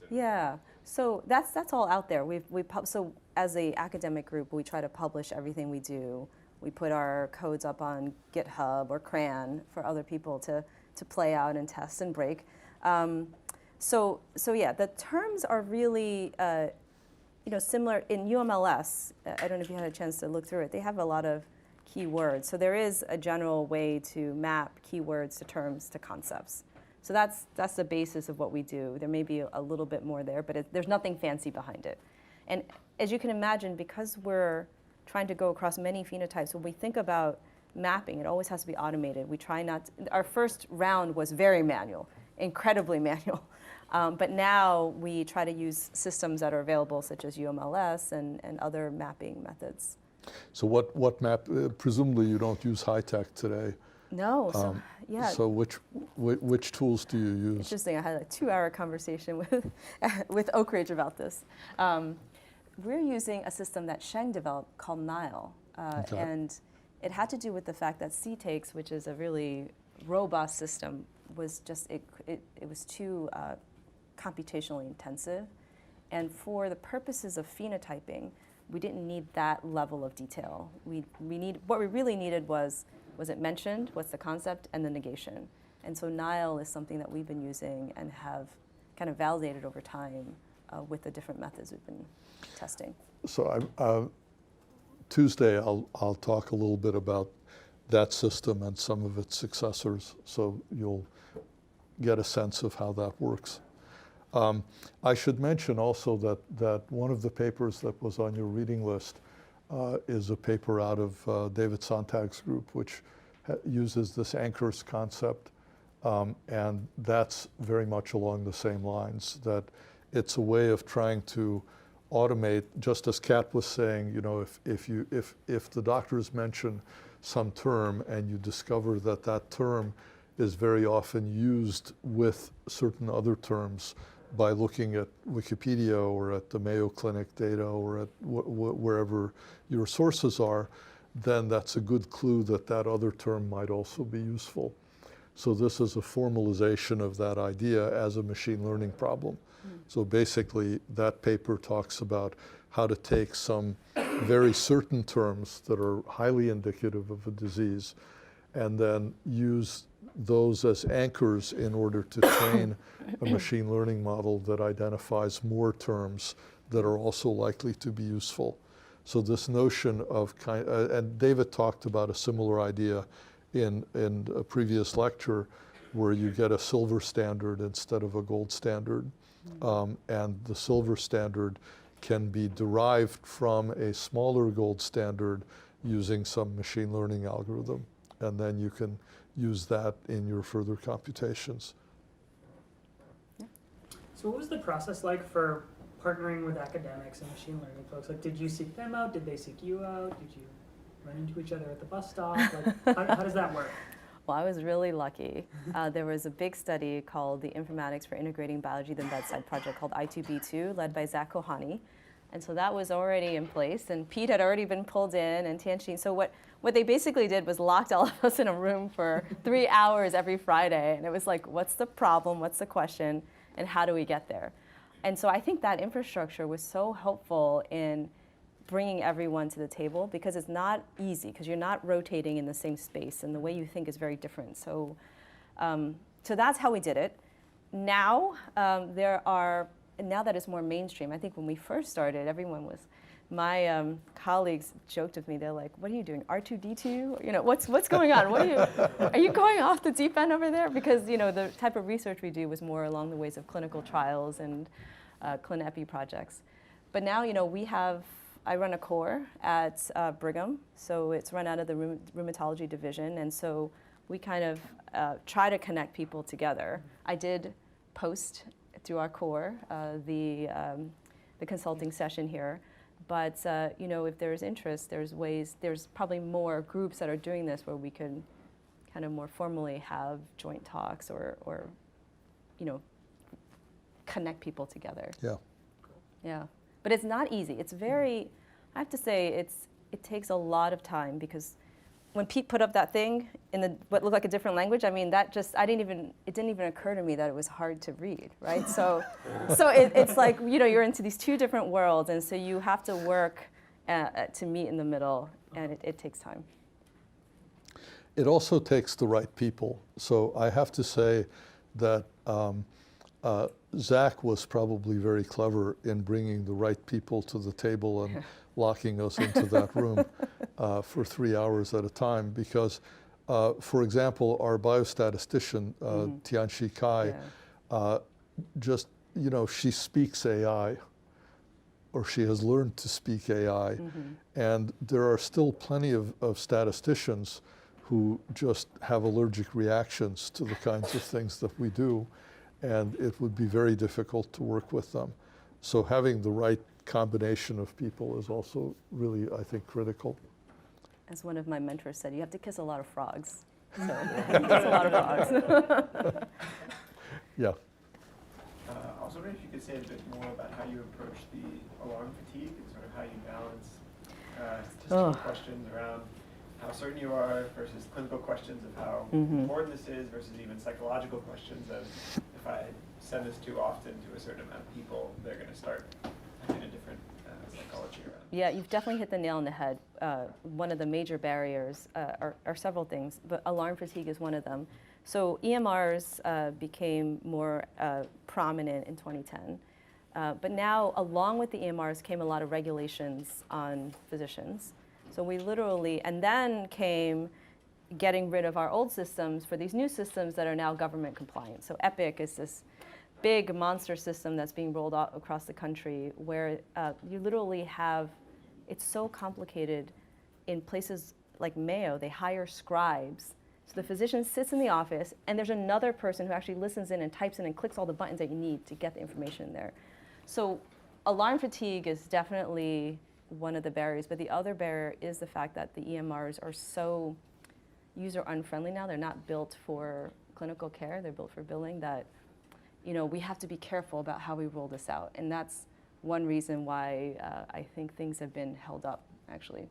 Yeah. So that's all out there. So as a academic group, we try to publish everything we do. We put our codes up on GitHub or CRAN for other people to play out and test and break. So yeah, the terms are really similar in UMLS. I don't know if you had a chance to look through it. They have a lot of keywords. So there is a general way to map keywords to terms to concepts. So that's the basis of what we do. There may be a little bit more there, but there's nothing fancy behind it. And as you can imagine, because we're trying to go across many phenotypes, when we think about mapping, it always has to be automated. We try not to, our first round was very manual, incredibly manual. But now we try to use systems that are available, such as UMLS and other mapping methods. So what map, presumably you don't use high-tech today. No, so yeah. So which tools do you use? Interesting. I had a 2-hour conversation with with Oak Ridge about this. We're using a system that Sheng developed called Nile, Okay. and it had to do with the fact that CTAKES, which is a really robust system, was just it was too computationally intensive, and for the purposes of phenotyping, we didn't need that level of detail. We what we really needed was it mentioned, what's the concept, and the negation. And so Nile is something that we've been using and have kind of validated over time with the different methods we've been testing. So Tuesday I'll talk a little bit about that system and some of its successors, so you'll get a sense of how that works. I should mention also that one of the papers that was on your reading list is a paper out of David Sontag's group, which uses this anchors concept, and that's very much along the same lines, that it's a way of trying to automate, just as Kat was saying, you know, if the doctors mention some term and you discover that that term is very often used with certain other terms by looking at Wikipedia or at the Mayo Clinic data or at wherever your sources are, then that's a good clue that that other term might also be useful. So this is a formalization of that idea as a machine learning problem. So basically, that paper talks about how to take some very certain terms that are highly indicative of a disease and then use those as anchors in order to train a machine learning model that identifies more terms that are also likely to be useful. So this notion of and David talked about a similar idea in a previous lecture where you get a silver standard instead of a gold standard. And the silver standard can be derived from a smaller gold standard using some machine learning algorithm. And then you can use that in your further computations. So what was the process like for partnering with academics and machine learning folks? Like, did you seek them out? Did they seek you out? Did you run into each other at the bus stop? Like, how does that work? Well, I was really lucky. There was a big study called the Informatics for Integrating Biology to the Bedside project called I2B2, led by Zach Kohani. And so that was already in place, and Pete had already been pulled in, and Tianxin. So what they basically did was locked all of us in a room for 3 hours every Friday, and it was like, what's the problem, what's the question, and how do we get there? And so I think that infrastructure was so helpful in bringing everyone to the table, because it's not easy, because you're not rotating in the same space, and the way you think is very different. So, so that's how we did it. Now, now that it's more mainstream, I think when we first started, everyone was, my colleagues joked with me, they're like, what are you doing, R2D2? You know, what's going on? Are you going off the deep end over there? Because, you know, the type of research we do was more along the ways of clinical trials and ClinEpi projects. But now, you know, I run a core at Brigham, so it's run out of the rheumatology division, and so we kind of try to connect people together. I did post through our core the consulting session here, but you know, if there's interest, there's probably more groups that are doing this where we could kind of more formally have joint talks or you know, connect people together. Yeah. Yeah. But it's not easy. It's very, I have to say, it takes a lot of time, because when Pete put up that thing in what looked like a different language, I mean, it didn't even occur to me that it was hard to read, right? So it's like, you know, you're into these two different worlds, and so you have to work to meet in the middle, and it takes time. It also takes the right people. So I have to say that Zach was probably very clever in bringing the right people to the table and locking us into that room for 3 hours at a time, because, for example, our biostatistician, Tianxi Kai, just, you know, she speaks AI, or she has learned to speak AI, and there are still plenty of statisticians who just have allergic reactions to the kinds of things that we do, and it would be very difficult to work with them. So having the right combination of people is also really, I think, critical. As one of my mentors said, you have to kiss a lot of frogs. So that's a lot of frogs. Yeah. I was wondering if you could say a bit more about how you approach the alarm fatigue and sort of how you balance statistical questions around how certain you are versus clinical questions of how important this is versus even psychological questions of if I send this too often to a certain amount of people, they're going to start having a different psychology around it. Yeah, you've definitely hit the nail on the head. One of the major barriers are several things, but alarm fatigue is one of them. So EMRs became more prominent in 2010. But now, along with the EMRs, came a lot of regulations on physicians. So we literally, and then came getting rid of our old systems for these new systems that are now government compliant. So Epic is this big monster system that's being rolled out across the country where you literally have, it's so complicated in places like Mayo, they hire scribes. So the physician sits in the office and there's another person who actually listens in and types in and clicks all the buttons that you need to get the information in there. So alarm fatigue is definitely one of the barriers, but the other barrier is the fact that the EMRs are so user unfriendly now. They're not built for clinical care, they're built for billing, that we have to be careful about how we roll this out. And that's one reason why I think things have been held up, actually.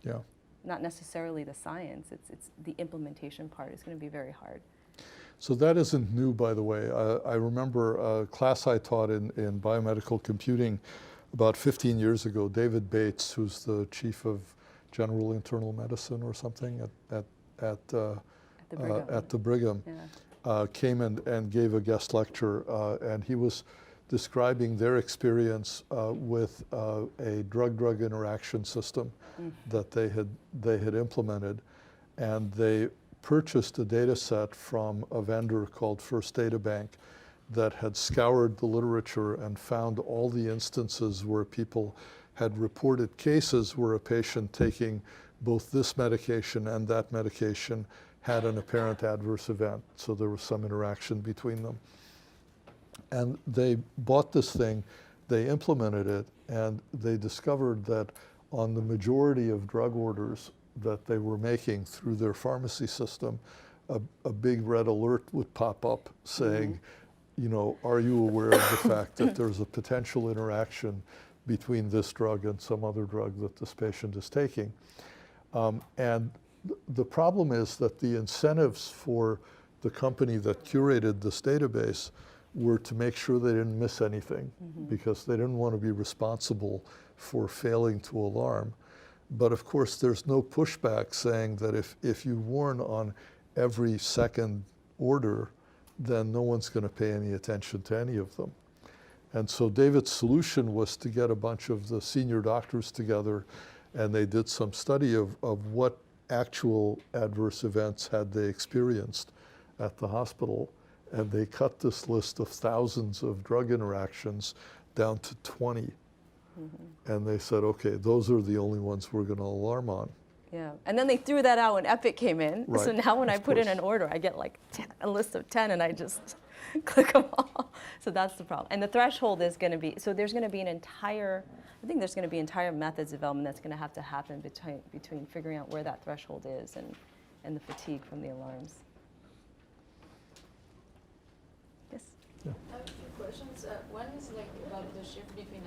Yeah. Not necessarily the science, it's the implementation part is going to be very hard. So that isn't new, by the way. I remember a class I taught in biomedical computing about 15 years ago. David Bates, who's the chief of general internal medicine or something at the Brigham, Yeah. came and gave a guest lecture, and he was describing their experience with a drug-drug interaction system that they had implemented, and they purchased a data set from a vendor called First Data Bank that had scoured the literature and found all the instances where people had reported cases where a patient taking both this medication and that medication had an apparent adverse event. So there was some interaction between them. And they bought this thing, they implemented it, and they discovered that on the majority of drug orders that they were making through their pharmacy system, a big red alert would pop up saying, are you aware of the fact that there's a potential interaction between this drug and some other drug that this patient is taking? And the problem is that the incentives for the company that curated this database were to make sure they didn't miss anything, because they didn't want to be responsible for failing to alarm. But of course, there's no pushback saying that if you warn on every second order, then no one's going to pay any attention to any of them. And so David's solution was to get a bunch of the senior doctors together, and they did some study of what actual adverse events had they experienced at the hospital. And they cut this list of thousands of drug interactions down to 20. And they said, okay, those are the only ones we're going to alarm on. Yeah, and then they threw that out when Epic came in. Right. So now when I put in an order, I get like a list of 10 and I just click them all. So that's the problem. And the threshold is going to be, so there's going to be I think there's going to be entire methods development that's going to have to happen between figuring out where that threshold is and the fatigue from the alarms. Yes? I have a few questions. One is about the shift between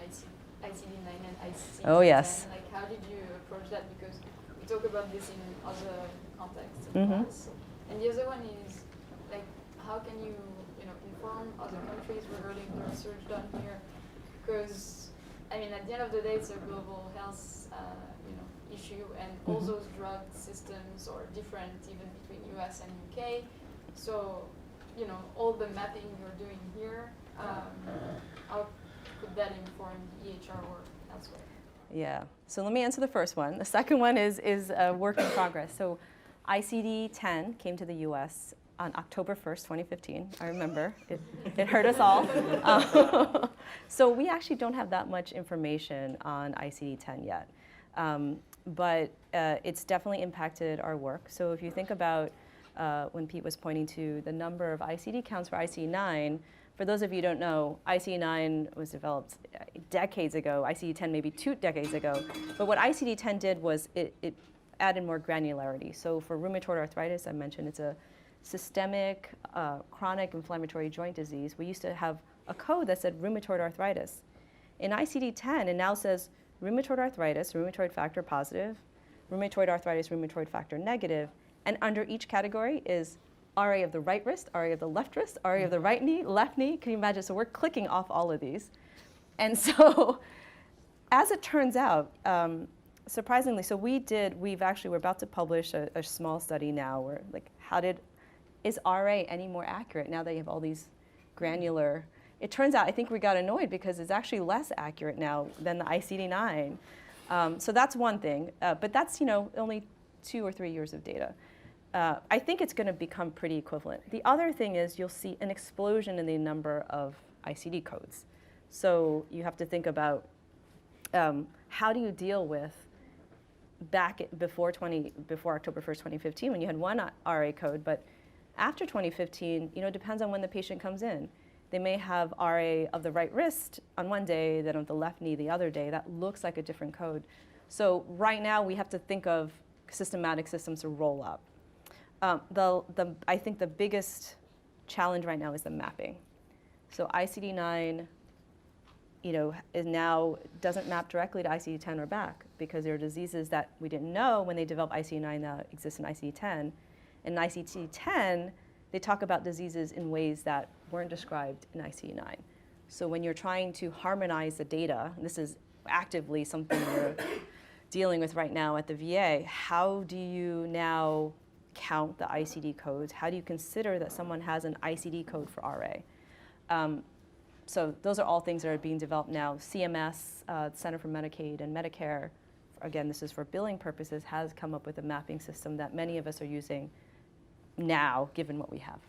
ICD-9 and ICD-10. Oh, yes. How did you approach that? Because we talk about this in other contexts in class. And the other one is how can you inform other countries regarding the research done here? Because at the end of the day, it's a global health issue, and all those drug systems are different even between US and UK. So all the mapping you're doing here, how could that inform EHR or elsewhere? Yeah, so let me answer the first one. The second one is a work in progress. So ICD-10 came to the US on October 1st, 2015. I remember, it hurt us all. So we actually don't have that much information on ICD-10 yet. But it's definitely impacted our work. So if you think about when Pete was pointing to the number of ICD counts for ICD-9, for those of you who don't know, ICD-9 was developed decades ago, ICD-10 maybe 2 decades ago. But what ICD-10 did was it added more granularity. So for rheumatoid arthritis, I mentioned it's a systemic chronic inflammatory joint disease. We used to have a code that said rheumatoid arthritis. In ICD-10, it now says rheumatoid arthritis, rheumatoid factor positive, rheumatoid arthritis, rheumatoid factor negative, and under each category is RA of the right wrist, RA of the left wrist, RA of the right knee, left knee. Can you imagine? So we're clicking off all of these. And so as it turns out, surprisingly, so we're about to publish a small study now where like, is RA any more accurate now that you have all these granular, it turns out, I think we got annoyed because it's actually less accurate now than the ICD-9. So that's one thing, but that's, only 2 or 3 years of data. I think it's going to become pretty equivalent. The other thing is you'll see an explosion in the number of ICD codes. So you have to think about how do you deal with before October 1st, 2015, when you had one RA code, but after 2015, it depends on when the patient comes in. They may have RA of the right wrist on one day, then of the left knee the other day. That looks like a different code. So right now we have to think of systematic systems to roll up. I think the biggest challenge right now is the mapping. So ICD-9, is now doesn't map directly to ICD-10 or back because there are diseases that we didn't know when they developed ICD-9 that exist in ICD-10. In ICD-10, they talk about diseases in ways that weren't described in ICD-9. So when you're trying to harmonize the data, and this is actively something we're dealing with right now at the VA, how do you now count the ICD codes? How do you consider that someone has an ICD code for RA? So those are all things that are being developed now. CMS, Center for Medicaid and Medicare, again, this is for billing purposes, has come up with a mapping system that many of us are using now, given what we have.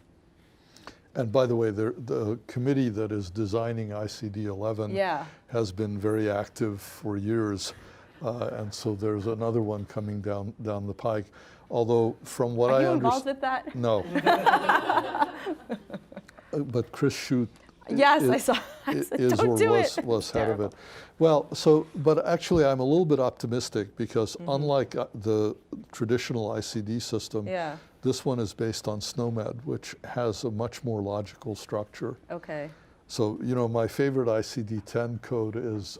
And by the way, the committee that is designing ICD-11 has been very active for years. And so there's another one coming down the pike. Although from what I understand— Are you involved with that? No. But Chris Shute yes, I saw. was head of it. Well, but actually I'm a little bit optimistic because unlike the traditional ICD system, this one is based on SNOMED, which has a much more logical structure. Okay. So, my favorite ICD-10 code is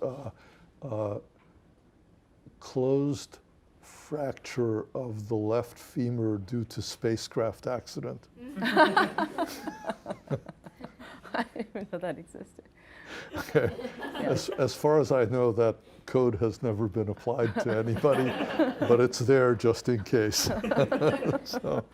closed fracture of the left femur due to spacecraft accident. I didn't even know that existed. Okay. As far as I know, that code has never been applied to anybody, but it's there just in case. So,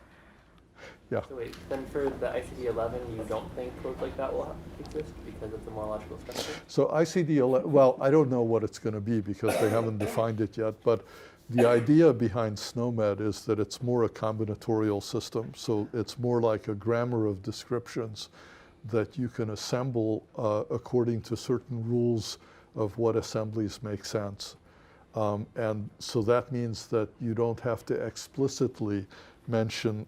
yeah. So wait, then for the ICD-11, you don't think codes like that will exist because of the more logical structure? So ICD-11, well, I don't know what it's going to be because they haven't defined it yet, but the idea behind SNOMED is that it's more a combinatorial system. So it's more like a grammar of descriptions that you can assemble according to certain rules of what assemblies make sense. And so that means that you don't have to explicitly mention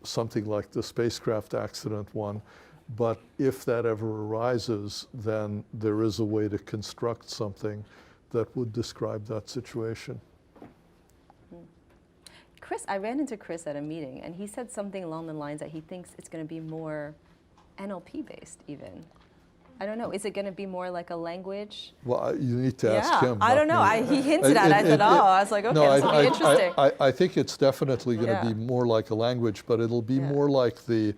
something like the spacecraft accident one, but if that ever arises, then there is a way to construct something that would describe that situation. Chris, I ran into Chris at a meeting, and he said something along the lines that he thinks it's going to be more NLP based even. I don't know. Is it going to be more like a language? Well, you need to ask him. I don't know. He hinted at it. I was like, okay, no, this will be interesting. I think it's definitely going to be more like a language, but it'll be more like the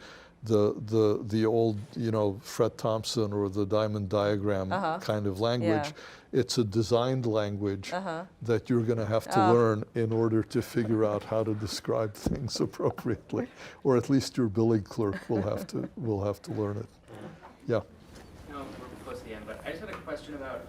old, Fred Thompson or the diamond diagram kind of language. Yeah. It's a designed language that you're going to have to learn in order to figure out how to describe things appropriately, or at least your billing clerk will have to learn it. Yeah. No, we're close to the end, but I just had a question about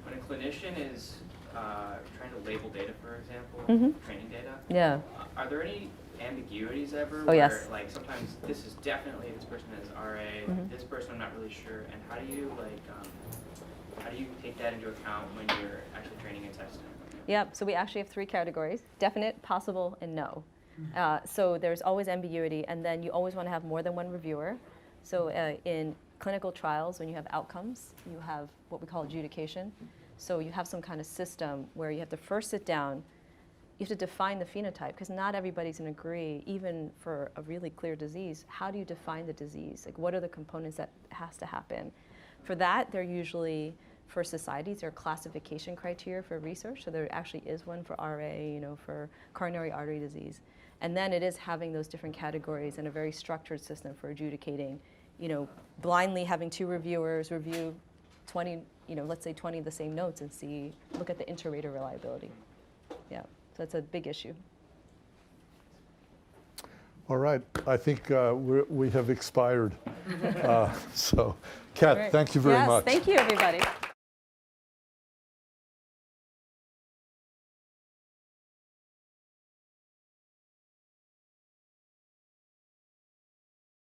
when a clinician is trying to label data, for example, training data. Yeah. Are there any ambiguities ever? Oh, yes. Like sometimes this is definitely this person has RA, this person I'm not really sure, and how do you take that into account when you're actually training and testing? Yep. So we actually have 3 categories: definite, possible, and no. So there's always ambiguity, and then you always want to have more than one reviewer. So in clinical trials, when you have outcomes, you have what we call adjudication. So you have some kind of system where you have to first sit down, you have to define the phenotype, because not everybody's going to agree, even for a really clear disease. How do you define the disease? Like, what are the components that has to happen? For that, they're usually, for societies, there are classification criteria for research. So there actually is one for RA, you know, for coronary artery disease. And then it is having those different categories and a very structured system for adjudicating, you know, blindly having 2 reviewers review 20, you know, let's say 20 of the same notes and see, look at the inter-rater reliability. Yeah, so it's a big issue. All right, I think we have expired. So, Kat, Great. thank you very yes, much. Thank you, everybody.